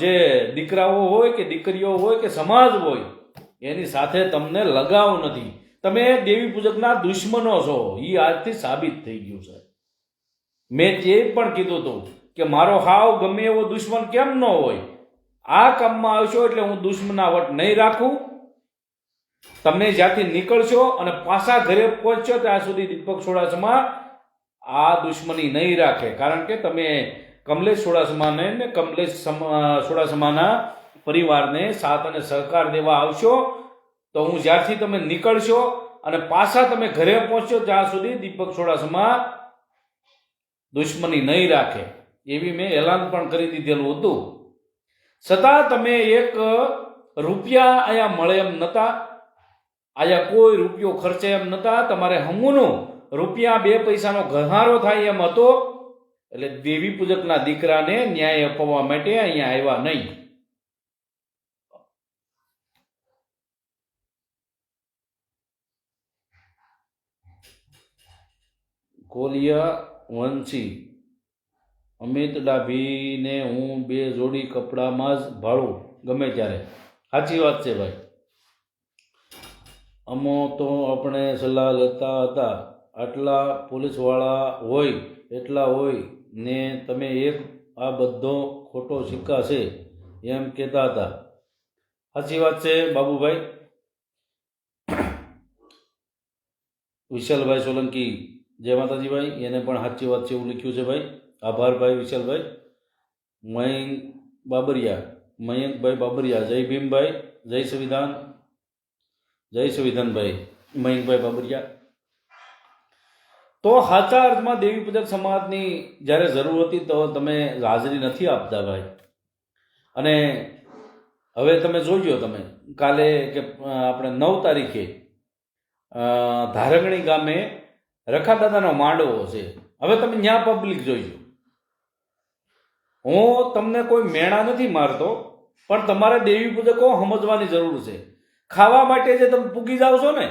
જે દીકરાઓ હોય કે દીકરીઓ હોય કે સમાજ હોય એની સાથે તમને લગાવ નથી. તમે દેવી પૂજકના દુશ્મનો છો, એ આજથી સાબિત થઈ ગયું છે. મેં એ પણ કીધું હતું કે મારો હાવ ગમે એવો દુશ્મન કેમ ન હોય, આ કામમાં આવશો એટલે હું દુશ્મનાવટ નહીં રાખું. તમે જ્યાંથી નીકળશો અને પાછા ઘરે પહોંચશો ત્યાં સુધી દીપક ચુડાસમા આ દુશ્મની નહીં રાખે. કારણ કે તમે કમલેશ ચુડાસમાને ને કમલેશ ચુડાસમાના પરિવારને સાથ અને સહકાર દેવા આવશો તો હું જ્યારથી તમે નીકળશો અને પાછા તમે ઘરે પહોંચશો ત્યાં સુધી દીપક ચુડાસમા દુશ્મની નહીં રાખે એવી મેં એલાન પણ કરી દીધેલું હતું. છતાં તમે એક રૂપિયા અહીંયા મળે એમ નહોતા, અહીંયા કોઈ રૂપિયો ખર્ચે એમ નહોતા. તમારે હમુનું રૂપિયા 2 પૈસાનો ઘહારો થાય એમ હતો. એટલે દેવી પૂજકના દીકરાને ન્યાય અપાવવા માટે અહીંયા આવ્યા નહીં. કોલિયા વંશી અમિત ડાભીને હું 2 જોડી કપડામાં જ ભાળું ગમે ત્યારે. સાચી વાત છે ભાઈ. અમો તો આપણે સલાહ લેતા હતા, આટલા પોલીસવાળા હોય એટલા હોય ને તમે એક આ બધો ખોટો સિક્કા છે એમ કહેતા હતા. સાચી વાત છે બાબુભાઈ? વિશાલભાઈ સોલંકી, જય માતાજી ભાઈ, એને પણ સાચી વાત છે એવું લખ્યું છે ભાઈ. આભાર ભાઈ વિશાલભાઈ. મયંકભાઈ બાબરિયા, જય ભીમભાઈ, જય સંવિધાન, જય સંવિધાનભાઈ, મયંકભાઈ બાબરિયા. તો સાચા અર્થમાં દેવી પૂજક સમાજની જ્યારે જરૂર હતી તો તમે હાજરી નથી આપતા ભાઈ. અને હવે તમે જોજો, તમે કાલે કે આપણે 9 તારીખે ધારગણી ગામે રખાદાદાનો માંડવો છે. હવે તમે ત્યાં પબ્લિક જોઈજો. હું તમને કોઈ મેણા નથી મારતો, પણ તમારે દેવી પૂજકો સમજવાની જરૂર છે. ખાવા માટે જે તમે પૂગી જાઓ છો ને,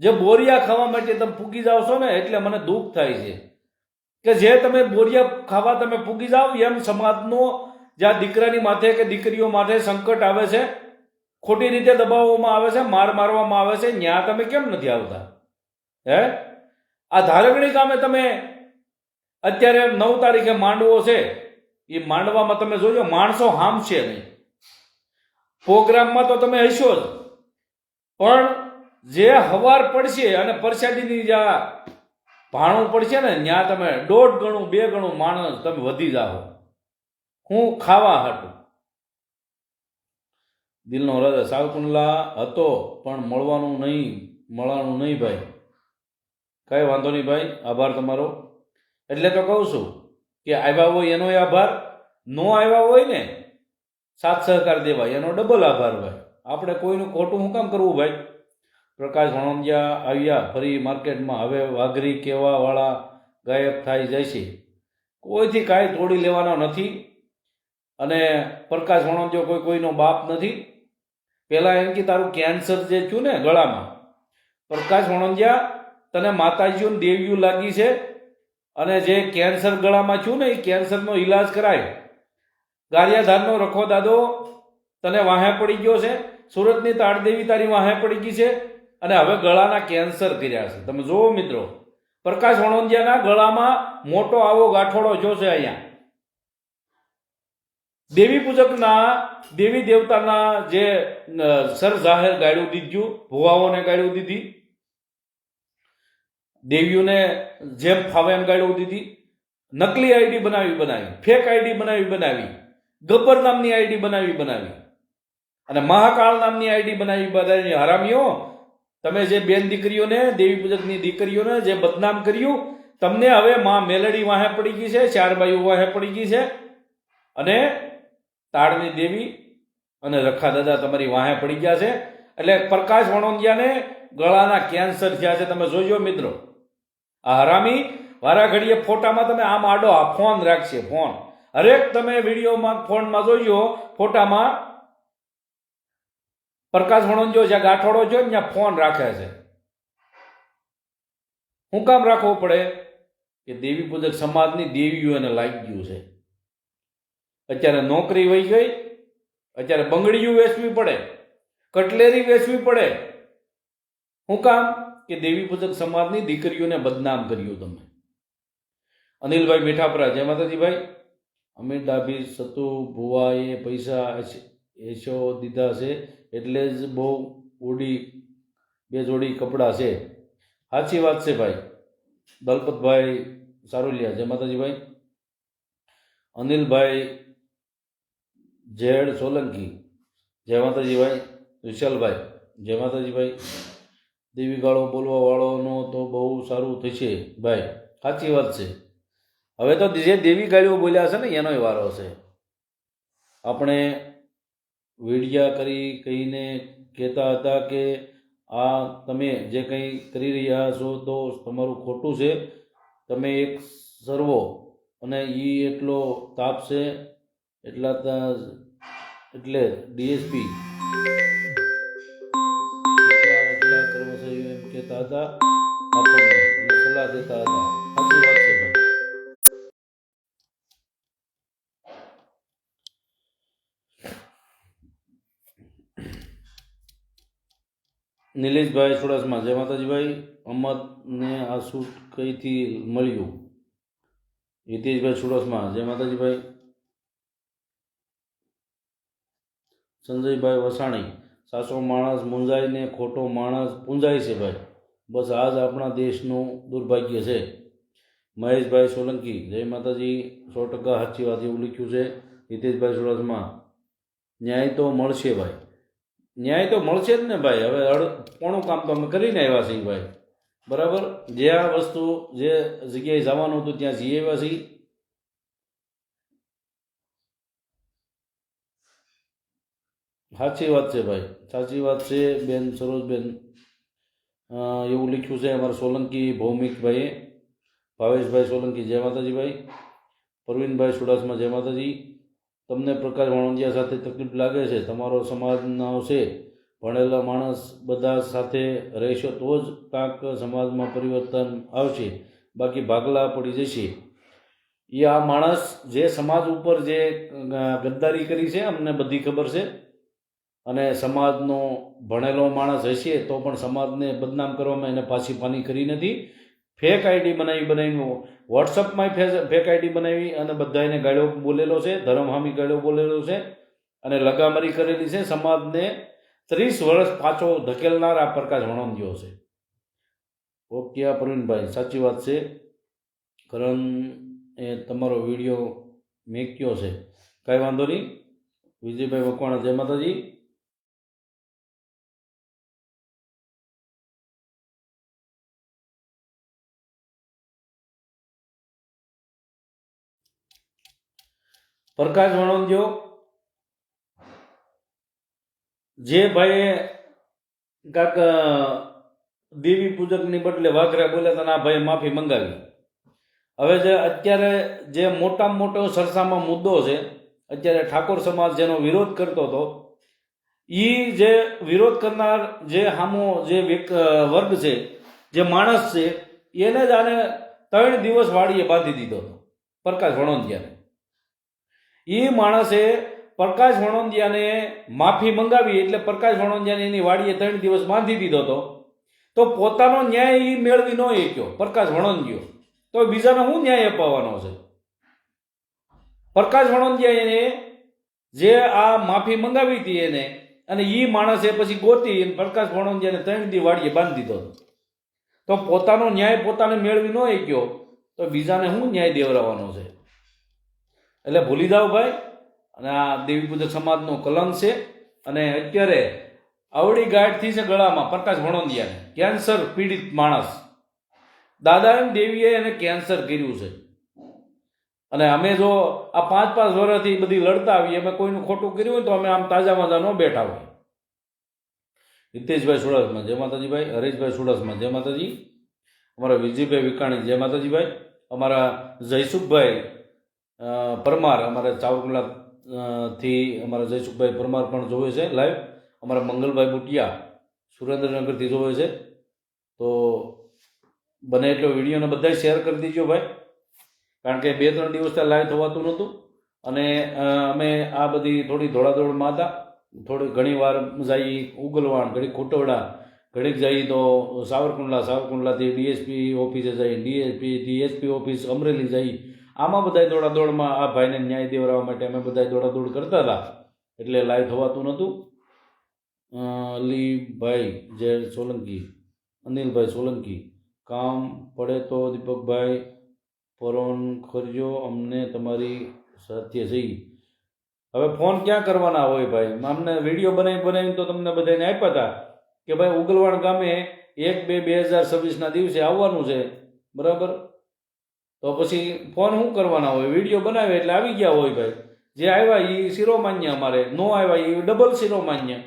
જે બોરિયા ખાવા માટે તમે પૂગી જાઓ છો ને, એટલે મને દુઃખ થાય છે કે જે તમે બોરિયા ખાવા તમે પૂગી જાઓ, એમ સમાજનો જ્યાં દીકરાની માથે કે દીકરીઓ માથે સંકટ આવે છે, ખોટી રીતે દબાવવામાં આવે છે, માર મારવામાં આવે છે, ત્યાં તમે કેમ નથી આવતા? હે, આ ધારગણી ગામે તમે અત્યારે 9 તારીખે માંડવો છે, એ માંડવામાં તમે જોજો માણસો હામશે નહીં. પ્રોગ્રામમાં તો તમે હશો જ, પણ જે હવાર પડશે અને પરસાદીની જ્યાં ભાણું પડશે ને, ત્યાં તમે 1.5 ગણું 2 ગણું માણસ તમે વધી જાઓ. હું ખાવા હાટું. દિલનો રાજા સાવકુંડલા હતો, પણ મળવાનું નહીં ભાઈ. કઈ વાંધો નહીં ભાઈ, આભાર તમારો. એટલે તો કહું છું કે આવ્યા હોય એનો આભાર, ન આવ્યા હોય ને સાથ સહકાર દેવા એનો ડબલ આભાર ભાઈ. આપણે કોઈનું ખોટું શું કામ કરવું ભાઈ? પ્રકાશ વણોંદિયા આવ્યા ફરી માર્કેટમાં. હવે વાઘરી કહેવાવાળા ગાયબ થાય જાય છે. કોઈથી કાંઈ તોડી લેવાનો નથી. અને પ્રકાશ વણોંદિયો કોઈનો બાપ નથી. પહેલાં એમ કે તારું કેન્સર જે થયું ને ગળામાં, પ્રકાશ વણોંદિયા તને માતાજીઓને દેવીઓ લાગી છે, અને જે કેન્સર ગળામાં થયું ને એ કેન્સરનો ઈલાજ કરાય. ગારિયાધારનો રખો દાદો તને વાહે પડી ગયો છે, સુરતની તાળદેવી તારી વાહે પડી ગઈ છે, અને હવે ગળાના કેન્સર કર્યા છે. તમે જુઓ મિત્રો, પ્રકાશ વણોંદિયાના ગળામાં મોટો આવો ગાંઠોડો જોશે. અહીંયા દેવી પૂજકના દેવી દેવતાના જે સર જાહેર ગાળ્યું દીધું, ભુવાઓને ગાળ્યું દીધી, દેવીઓને જેમ ફાવે એમ ગાળ્યું દીધી, નકલી આઈડી બનાવી, ફેક આઈડી બનાવી, ગબ્બર નામની આઈડી બનાવી, અને મહાકાળ નામની આઈડી બનાવી. હરામીઓ, તમે જે બેન દીકરીઓને, દેવી પૂજકની દીકરીઓને જે બદનામ કર્યું, તમને હવે માં મેલડી વાહે પડી ગઈ છે, 4 બાઈઓ વાહે પડી ગઈ છે, અને તાળની દેવી અને રખા દાદા તમારી વાહે પડી ગયા છે. એટલે પ્રકાશ વણોંદિયાને ગળાના કેન્સર થયા છે. તમે જોજો મિત્રો, આ હરામી વારા ઘડીએ ફોટામાં તમે આમ આડો આ ફોન રાખશે, ફોન હરેક તમે વિડીયોમાં ફોનમાં જોજો, ફોટામાં પ્રકાશ વણોંદિયો જ્યાં ગાંઠોડો છે ત્યાં ફોન રાખે છે. શું કામ રાખવો પડે? કે દેવી પૂજક સમાજની દેવીઓ એને લાગી ગયું છે. અત્યારે નોકરી વહી ગઈ, અત્યારે બંગડીઓ વેચવી પડે, કટલેરી વેચવી પડે. શું કામ? કે દેવી પૂજક સમાજની દીકરીઓને બદનામ કર્યું તમે. અનિલભાઈ મીઠાપરા, જય માતાજી ભાઈ. અમિત ડાભી, સતુ ભુવાએ પૈસા એસો દીધા છે એટલે જ બહુ ઉડી 2 જોડી કપડાં છે. સાચી વાત છે ભાઈ. દલપતભાઈ સારુલિયા, જય માતાજી ભાઈ. અનિલભાઈ જેડ સોલંકી, જય માતાજી ભાઈ. વિશાલભાઈ, જય માતાજી ભાઈ. દેવી ગાળો બોલવા વાળોનો તો બહુ સારું થશે ભાઈ. સાચી વાત છે. હવે તો જે દેવી ગાળીઓ બોલ્યા છે ને એનોય વારો છે. આપણે વિડિયા કહીને કહેતા હતા કે આ તમે જે કંઈ કરી રહ્યા છો તો તમારું ખોટું છે, તમે એક સર્વો, અને એ એટલો તાપ છે એટલે ડીએસપી એટલા કર્મચારીઓ એમ કહેતા હતા આપણને, અને સલાહ દેતા હતા. સાચી વાત છે ભાઈ. નિલેશભાઈ ચુડાસમા, જય માતાજી ભાઈ. અમદને આ સૂટ કઈથી મળ્યું? હિતેશભાઈ ચુડાસમા જય માતાજી ભાઈ. સંજયભાઈ વસાણી સાચો માણસ મૂંઝાય ને ખોટો માણસ પૂંજાય છે ભાઈ, બસ આ જ આપણા દેશનું દુર્ભાગ્ય છે. મહેશભાઈ સોલંકી જય માતાજી. 100% સાચી વાત એવું લખ્યું છે. હિતેશભાઈ ચુડાસમા ન્યાય તો મળશે ભાઈ, ન્યાય તો મળશે જ ને ભાઈ. હવે પોણું કામ તો અમે કરીને આવ્યા છીએ ભાઈ, બરાબર. જે આ વસ્તુ જે જગ્યાએ જવાનું હતું ત્યાં જઈ આવ્યા છીએ. સાચી વાત છે ભાઈ, સાચી વાત છે બેન સરોજબેન. એવું લખ્યું છે અમારા સોલંકી ભૌમિકભાઈએ. ભાવેશભાઈ સોલંકી જય માતાજી ભાઈ. પ્રવીણભાઈ ચુડાસમા જય માતાજી. તમને પ્રકાશ વાણંદિયા સાથે તકલીફ લાગે છે, તમારો સમાજનો છે, ભણેલા માણસ બધા સાથે રહેશો તો જ કાંક સમાજમાં પરિવર્તન આવશે, બાકી ભાગલા પડી જશે. એ આ માણસ જે સમાજ ઉપર જે ગદ્દારી કરી છે અમને બધી ખબર છે, અને સમાજનો ભણેલો માણસ હશે તો પણ સમાજને બદનામ કરવામાં એને પાછી પાની કરી નથી. ફેક આઈડી બનાવીને વોટ્સઅપમાં ફેક આઈડી બનાવી અને બધા એને ગાળ્યો બોલેલો છે, ધરમહામી ગાળ્યો બોલેલો છે અને લગામરી કરેલી છે. સમાજને 30 વર્ષ પાછો ધકેલનાર આ પ્રકાશ વણોંદિયો છે. ઓકે આ પ્રવીણભાઈ સાચી વાત છે. કરણ એ તમારો વિડીયો મેક્યો છે, કાંઈ વાંધો નહીં. વિજયભાઈ મકવાણા જય માતાજી. પ્રકાશ વણોંદિયો જે ભાઈએ કાંક દેવી પૂજકની બદલે વાઘરા બોલ્યા હતા, આ ભાઈએ માફી મંગાવી. હવે જે અત્યારે જે મોટામાં મોટો સરસામાં મુદ્દો છે, અત્યારે ઠાકોર સમાજ જેનો વિરોધ કરતો હતો, એ જે વિરોધ કરનાર જે સામો જે વર્ગ છે, જે માણસ છે, એને જ આને 3 દિવસ વાડીએ બાંધી દીધો હતો પ્રકાશ વણોંદિયાને. એ માણસે પ્રકાશ વણોંદિયાને માફી મંગાવી એટલે પ્રકાશ વણોંદિયાને એની વાડીએ 3 દિવસ બાંધી દીધો હતો. તો પોતાનો ન્યાય એ મેળવી ન શક્યો પ્રકાશ વણોંદિયો, તો બીજાને શું ન્યાય અપાવવાનો છે? પ્રકાશ વણોંદિયાએ જે આ માફી મંગાવી હતી એને, અને એ માણસે પછી ગોતી પ્રકાશ વણોંદિયાને 3 દી વાડીએ બાંધી દીધો. તો પોતાનો ન્યાય પોતાને મેળવી ન શક્યો તો બીજાને શું ન્યાય દેવડાવવાનો છે? એટલે ભૂલી જાઓ ભાઈ. અને આ દેવી પૂજક સમાજનો કલંક છે. અને અત્યારે આવડી ગાંઠ થઈ છે ગળામાં પ્રકાશ વણોંદિયાને, કેન્સર પીડિત માણસ. દાદા એમ દેવીએ એને કેન્સર કર્યું છે. અને અમે જો આ 5-5 વર્ષથી બધી લડતા આવીએ, અમે કોઈનું ખોટું કર્યું હોય તો અમે આમ તાજા માજા ન બેઠા હોય. હિતેશભાઈ ચુડાસમા જય માતાજી ભાઈ. હરેશભાઈ ચુડાસમા જય માતાજી. અમારા વિજયભાઈ વિકાણી જય માતાજી ભાઈ. અમારા જયસુખભાઈ પરમાર અમારા ચાવરકુંડલા થી અમારા જયસુખભાઈ પરમાર પણ જોવે છે લાઈવ. અમારા મંગલભાઈ બુટિયા સુરેન્દ્રનગરથી જોવે છે. તો બને એટલો વિડીયોને બધા શેર કરી દીજો ભાઈ, કારણ કે 2-3 દિવસથી લાઈવ થવાતું નહોતું. અને અમે આ બધી થોડી દોડાદોડમાં હતા. થોડી ઘણી વાર જઈ ઉગલવાણ, ઘડી ખોટવડા, ઘડીક જઈ તો સાવરકુંડલાથી ડીએસપી ઓફિસે જઈ, ડીએસપી ઓફિસ અમરેલી જઈ. આમાં બધા દોડાદોડમાં આ ભાઈને ન્યાય દેવડાવવા માટે અમે બધા દોડાદોડ કરતા હતા, એટલે લાઈવ થવાતું નહોતું. અલીભાઈ જય સોલંકી, અનિલભાઈ સોલંકી કામ પડે તો દીપકભાઈ ફોન કરજો, અમને તમારી સાથે જઈ. હવે ફોન ક્યાં કરવાના હોય ભાઈ? અમને વિડીયો બનાવીને તો તમને બધાને આપ્યા હતા કે ભાઈ ઉગલવાણ ગામે 1-2-2026ના દિવસે આવવાનું છે, બરાબર. તો પછી ફોન શું કરવાના હોય? વિડીયો બનાવે એટલે આવી ગયા હોય ભાઈ. જે આવ્યા એ શિરોમાન્ય, અમારે ન આવ્યા એ ડબલ શિરોમાન્ય.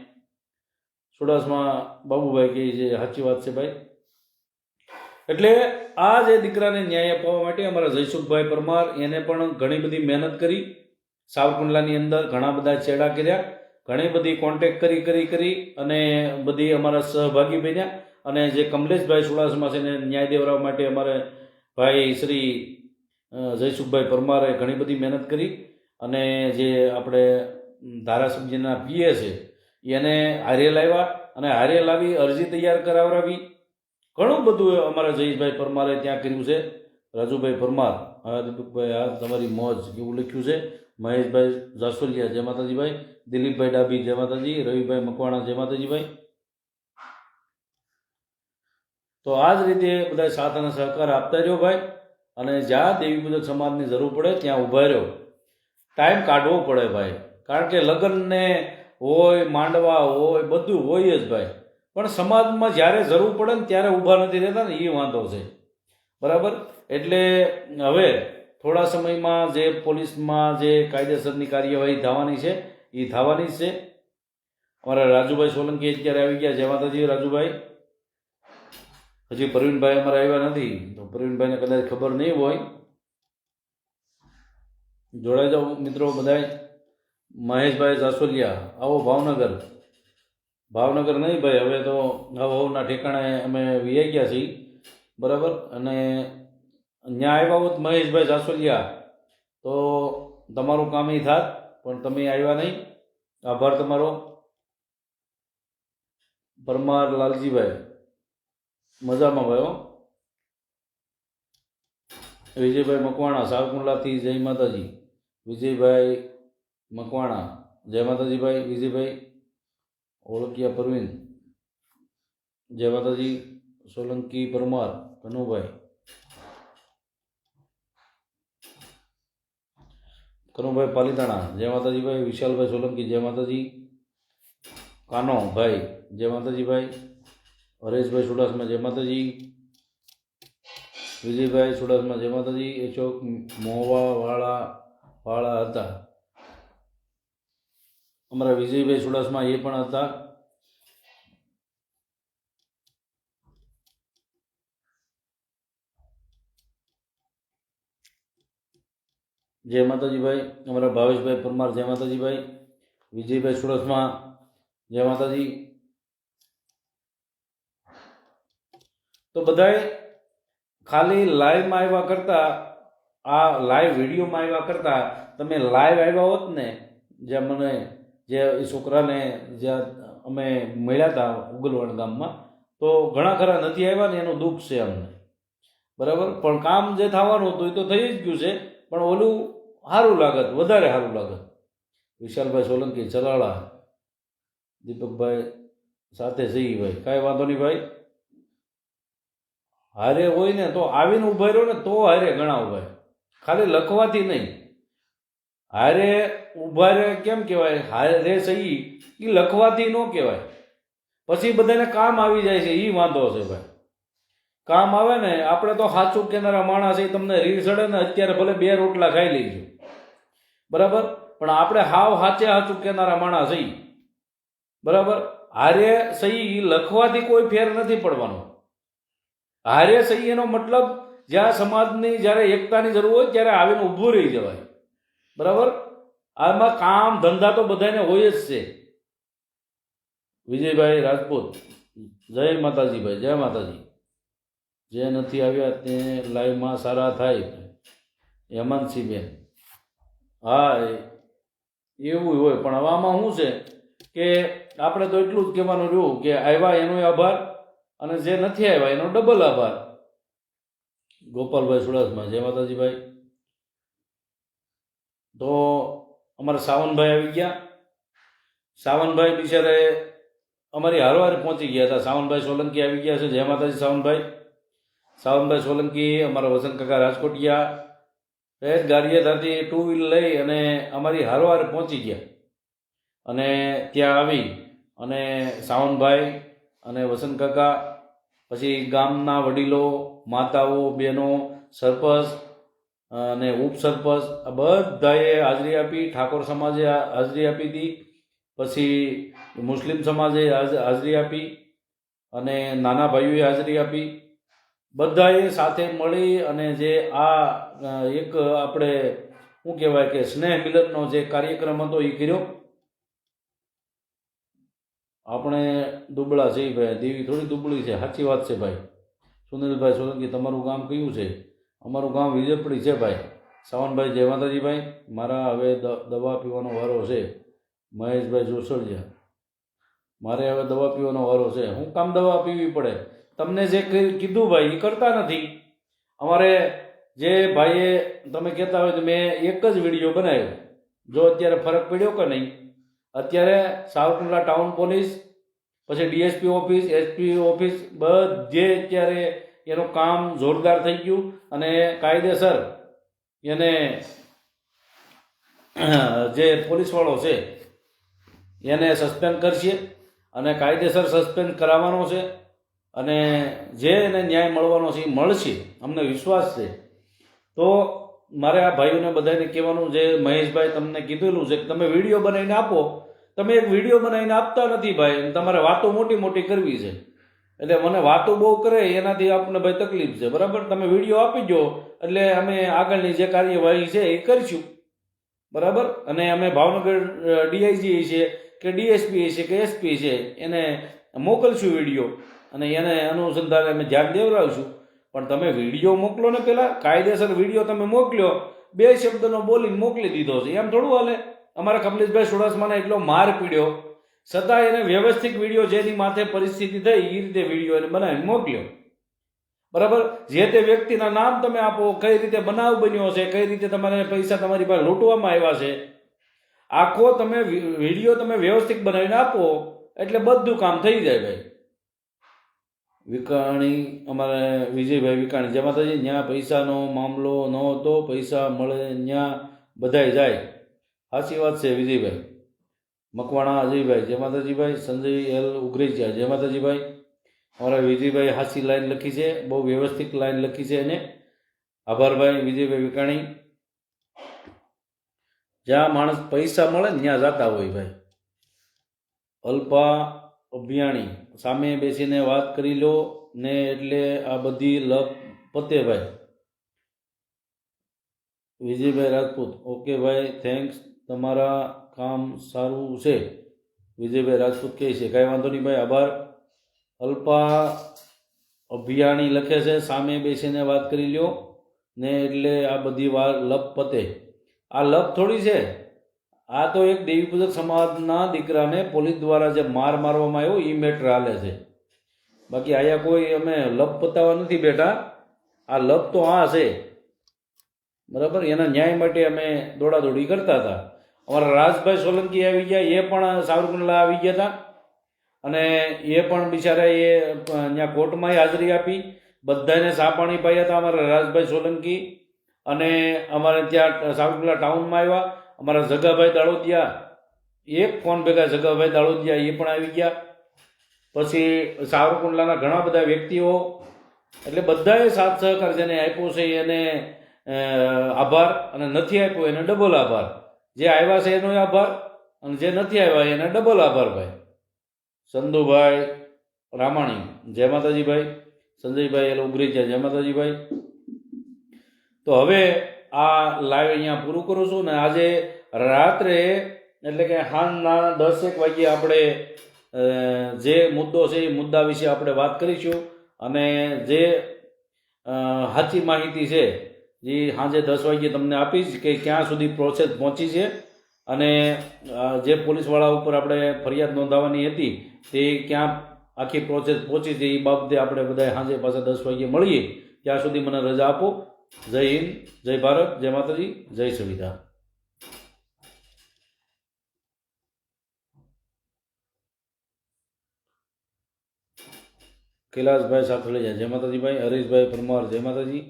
ચુડાસમા બાબુભાઈ કહે છે સાચી વાત છે ભાઈ. એટલે આ જે દીકરાને ન્યાય અપાવવા માટે અમારા જયસુખભાઈ પરમાર એને પણ ઘણી બધી મહેનત કરી. સાવરકુંડલાની અંદર ઘણા બધા ચેડા કર્યા, ઘણી બધી કોન્ટેક્ટ કરી અને બધી અમારા સહભાગી બન્યા. અને જે કમલેશભાઈ ચુડાસમા છે એને ન્યાય દેવડાવવા માટે અમારે ભાઈ શ્રી જયસુખભાઈ પરમારે ઘણી બધી મહેનત કરી. અને જે આપણે ધારાસભ્યના પીએ છે એને હારે લાવ્યા, અને હારે લાવી અરજી તૈયાર કરાવડાવી. ઘણું બધું અમારા જયેશભાઈ પરમારે ત્યાં કર્યું છે. રાજુભાઈ પરમાર, હા દીપકભાઈ, હા તમારી મોજ એવું લખ્યું છે. મહેશભાઈ જાસવલિયા, જય માતાજીભાઈ. દિલીપભાઈ ડાબી, જય માતાજી. રવિભાઈ મકવાણા, જય માતાજીભાઈ. તો આ જ રીતે બધા સાથ અને સહકાર આપતા રહ્યો ભાઈ, અને જ્યાં દેવી પૂજક સમાજની જરૂર પડે ત્યાં ઊભા રહ્યો. ટાઈમ કાઢવો પડે ભાઈ, કારણ કે લગ્નને હોય, માંડવા હોય, બધું હોય જ ભાઈ, પણ સમાજમાં જ્યારે જરૂર પડે ને ત્યારે ઊભા નથી રહેતા ને, એ વાંધો છે. બરાબર. એટલે હવે થોડા સમયમાં જે પોલીસમાં જે કાયદેસરની કાર્યવાહી થવાની છે એ થવાની જ છે. અમારા રાજુભાઈ સોલંકી અત્યારે આવી ગયા, જય માતાજી રાજુભાઈ. હજી પ્રવીણભાઈ અમારા આવ્યા નથી, તો પ્રવીણભાઈને કદાચ ખબર નહીં હોય. જોડાઈ જાઓ મિત્રો બધાય. મહેશભાઈ જાસવલિયા, આવો ભાવનગર. ભાવનગર નહીં ભાઈ, હવે તો હવના ઠેકાણે અમે વીઆઈ ગયા છીએ. બરાબર. અને ત્યાં આવ્યા હોત મહેશભાઈ જાસવલિયા તો તમારું કામ એ થાત, પણ તમે આવ્યા નહીં. આભાર તમારો. પરમાર લાલજીભાઈ, મજામાં ભાઈઓ. વિજયભાઈ મકવાણા સાવકુંડલાથી, જય માતાજી. વિજયભાઈ મકવાણા, જય માતાજી ભાઈ. વિજયભાઈ ઓળખિયા પરવીન, જય માતાજી. સોલંકી પરમાર કનુભાઈ, કનુભાઈ પાલીતાણા, જય માતાજી ભાઈ. વિશાલભાઈ સોલંકી, જય માતાજી. કાનો ભાઈ, જય માતાજી ભાઈ. હરેશભાઈ ચુડાસમા, જય માતાજી. વિજયભાઈ ચુડાસમા, જય માતાજી. અશોક મોવાવાળા હતા અમારા વિજયભાઈ ચુડાસમા, એ પણ હતા. જય માતાજી ભાઈ. અમારા ભાવેશભાઈ પરમાર, જય માતાજી ભાઈ. વિજયભાઈ ચુડાસમા, જય માતાજી. તો બધાએ ખાલી લાઈવમાં આવ્યા કરતાં, આ લાઈવ વિડીયોમાં આવ્યા કરતાં તમે લાઈવ આવ્યા હોત ને, જ્યાં મને જે છોકરાને જ્યાં અમે મળ્યા હતા ઉગલવણ ગામમાં, તો ઘણા ખરા નથી આવ્યા ને, એનું દુઃખ છે અમને. બરાબર. પણ કામ જે થવાનું હતું એ તો થઈ જ ગયું છે, પણ ઓલું સારું લાગત, વધારે સારું લાગત. વિશાલભાઈ સોલંકી ચલાળા, દીપકભાઈ સાથે જઈ ભાઈ, કાંઈ વાંધો નહીં ભાઈ. હારે હોય ને તો આવીને ઊભા રહ્યો ને તો હારે ઘણા ઊભા, ખાલી લખવાથી નહીં. હારે ઊભા રહે કેમ કહેવાય? હારે સહી એ લખવાથી ન કહેવાય. પછી બધાને કામ આવી જાય છે, એ વાંધો છે ભાઈ. કામ આવે ને, આપણે તો સાચું કેનારા માણસ એ તમને રીલ ચડે ને, અત્યારે ભલે 2 રોટલા ખાઈ લેજો. બરાબર. પણ આપણે હાવ સાચું કેનારા માણસ એ. બરાબર. હારે સહી લખવાથી કોઈ ફેર નથી પડવાનો. હારે સહી એનો મતલબ જ્યાં સમાજની જ્યારે એકતાની જરૂર હોય ત્યારે આવીને ઊભું રહી જવાય. બરાબર. આમાં કામ ધંધા તો બધાને હોય જ છે. વિજયભાઈ રાજપૂત, જય માતાજી ભાઈ, જય માતાજી. જે નથી આવ્યા તે લાઈવમાં સારા થાય. હેમંતસિંહબેન, હા એવું હોય, પણ હવે આમાં શું છે કે આપણે તો એટલું જ કહેવાનું રહ્યું કે આવ્યા એનો આભાર, અને જે નથી આવ્યા એનો ડબલ આભાર. ગોપાલભાઈ ચુડાસમા, જય માતાજી ભાઈ. તો અમારા સાવનભાઈ આવી ગયા. સાવનભાઈ બિચારે અમારી હારવાર પહોંચી ગયા હતા. સાવનભાઈ સોલંકી આવી ગયા છે, જય માતાજી સાવનભાઈ. સાવનભાઈ સોલંકી અમારા વસંત કાકા રાજકોટિયા ગારિયાધારથી 2 વ્હીલ લઈ અને અમારી હારવાર પહોંચી ગયા. અને ત્યાં આવી અને સાવનભાઈ અને વસંત કાકા, પછી ગામના વડીલો, માતાઓ, બહેનો, સરપંચ અને ઉપસરપંચ આ બધાએ હાજરી આપી. ઠાકોર સમાજે હાજરી આપી હતી, પછી મુસ્લિમ સમાજે હાજરી આપી, અને નાના ભાઈઓએ હાજરી આપી. બધાએ સાથે મળી અને જે આ એક આપણે શું કહેવાય કે સ્નેહ મિલનનો જે કાર્યક્રમ હતો એ કર્યો. આપણે દુબળા છે ભાઈ, દેવી થોડી દુબળી છે, સાચી વાત છે ભાઈ. સુનિલભાઈ સોલંકી, તમારું ગામ કયું છે? અમારું ગામ વિજયપુરી છે ભાઈ. સાવનભાઈ, જય માતાજી ભાઈ. મારા હવે દવા પીવાનો વારો છે. મહેશભાઈ જોસડિયા, મારે હવે દવા પીવાનો વારો છે. હું કામ દવા પીવી પડે? તમને જે કીધું ભાઈ એ કરતા નથી. અમારે જે ભાઈએ તમે કહેતા હોય તો મેં એક જ વિડીયો બનાવ્યો, જો અત્યારે ફરક પડ્યો કે નહીં. અત્યારે સાવરકુંડલા ટાઉન પોલીસ, પછી ડીએસપી ઓફિસ, એસપી ઓફિસ બધે અત્યારે એનું કામ જોરદાર થઈ ગયું અને કાયદેસર એને જે પોલીસવાળો છે એને સસ્પેન્ડ કરશે અને કાયદેસર સસ્પેન્ડ કરાવવાનો છે અને જે એને ન્યાય મળવાનો છે એ મળશે, અમને વિશ્વાસ છે. તો મારે આ ભાઈઓને બધાને કહેવાનું, જે મહેશભાઈ તમને કીધેલું છે કે તમે વિડીયો બનાવીને આપો, તમે એક વિડીયો બનાવીને આપતા નથી ભાઈ, તમારે વાતો મોટી મોટી કરવી છે. એટલે મને વાતો બહુ કરે એનાથી આપણને ભાઈ તકલીફ છે, બરાબર. તમે વિડીયો આપી દો એટલે અમે આગળની જે કાર્યવાહી છે એ કરીશું, બરાબર. અને અમે ભાવનગર ડીઆઈજી છે કે ડીએસપી છે કે એસપી છે એને મોકલશું વિડીયો અને એને અનુસંધાને અમે ધ્યાન દેવડાવશું. પણ તમે વિડીયો મોકલો ને, પહેલાં કાયદેસર વિડીયો તમે મોકલ્યો, બે શબ્દનો બોલીને મોકલી દીધો છે, એમ થોડું હાલે. અમારા કમલેશભાઈ સુડાસમાને એટલો માર પીડ્યો છતાં એને વ્યવસ્થિત વિડીયો જેની માથે પરિસ્થિતિ થઈ એ રીતે વિડીયો એને બનાવીને મોકલ્યો, બરાબર. જે તે વ્યક્તિના નામ તમે આપો, કઈ રીતે બનાવ બન્યો છે, કઈ રીતે તમારે પૈસા તમારી પાસે લૂંટવામાં આવ્યા છે, આખો તમે વિડીયો તમે વ્યવસ્થિત બનાવીને આપો એટલે બધું કામ થઈ જાય ભાઈ. વિકાણી, અમારે વિજયભાઈ વિકાણી, જેમાં તો ત્યાં પૈસાનો મામલો ન હતો, પૈસા મળે ત્યાં બધાય જાય. સાચી વાત છે વિજયભાઈ. મકવાણા અજયભાઈ, જય માતાજીભાઈ. સંજય એલ ઉગરેજા, જય માતાજીભાઈ. અમારા વિજયભાઈ હાસી લાઈન લખી છે, બહુ વ્યવસ્થિત લાઈન લખી છે એને. આભાર ભાઈ વિજયભાઈ વિકાણી. જ્યાં માણસ પૈસા મળે ને ત્યાં જતા હોય ભાઈ. અલ્પા અભિયાણી, સામે બેસીને વાત કરી લો ને એટલે આ બધી લપ પતે ભાઈ. વિજયભાઈ રાજપૂત, ઓકે ભાઈ, થેન્ક્સ, તમારા કામ સારું છે. વિજયભાઈ રાજપૂત કહે છે કાંઈ વાંધો નહીં ભાઈ, આભાર. અલ્પા અભિયાણી લખે છે, સામે બેસીને વાત કરી લ્યો ને એટલે આ બધી વાત લપ પતે. આ લપ થોડી છે, આ તો એક દેવી પૂજક સમાજના દીકરાને પોલીસ દ્વારા જે માર મારવામાં આવ્યો એ મેટર હાલે છે. બાકી આયા કોઈ અમે લપ પતાવવા નથી બેઠા. આ લપ તો આ છે, બરાબર. એના ન્યાય માટે અમે દોડાદોડી કરતા હતા. અમારા રાજભાઈ સોલંકી આવી ગયા, એ પણ સાવરકુંડલા આવી ગયા હતા અને એ પણ બિચારા એ ત્યાં કોર્ટમાં હાજરી આપી, બધાને સા પાણી પાયા હતા અમારા રાજભાઈ સોલંકી. અને અમારે ત્યાં સાવરકુંડલા ટાઉનમાં આવ્યા અમારા જગાભાઈ દાળોદિયા, એક ફોન ભેગા જગાભાઈ દાળોદિયા એ પણ આવી ગયા. પછી સાવરકુંડલાના ઘણા બધા વ્યક્તિઓ, એટલે બધાએ સાથ સહકાર જેને આપ્યો છે એને આભાર, અને નથી આપ્યો એને ડબલ આભાર. જે આવ્યા છે એનો આભાર અને જે નથી આવ્યા એને ડબલ આભાર ભાઈ. સંધુભાઈ રામાણી, જય માતાજીભાઈ. સંજયભાઈ એલ ઉગરીજા, જય માતાજીભાઈ. તો હવે આ લાઈવ અહીંયા પૂરું કરું છું ને આજે રાત્રે એટલે કે સાંજના 10-1 વાગ્યે આપણે જે મુદ્દો છે એ મુદ્દા વિશે આપણે વાત કરીશું અને જે સાચી માહિતી છે એ સાંજે 10 વાગ્યે તમને આપીશ કે ક્યાં સુધી પ્રોસેસ પહોંચી છે અને જે પોલીસવાળા ઉપર આપણે ફરિયાદ નોંધાવવાની હતી તે ક્યાં આખી પ્રોસેસ પહોંચી છે એ બાબતે આપણે બધા સાંજે પાછા 10 વાગ્યે મળીએ. ત્યાં સુધી મને રજા આપો. જય હિન્દ, જય ભારત, જય માતાજી, જય સંવિધાન. કૈલાસભાઈ સાથળિયા, જય માતાજી ભાઈ. હરીશભાઈ પરમાર, જય માતાજી.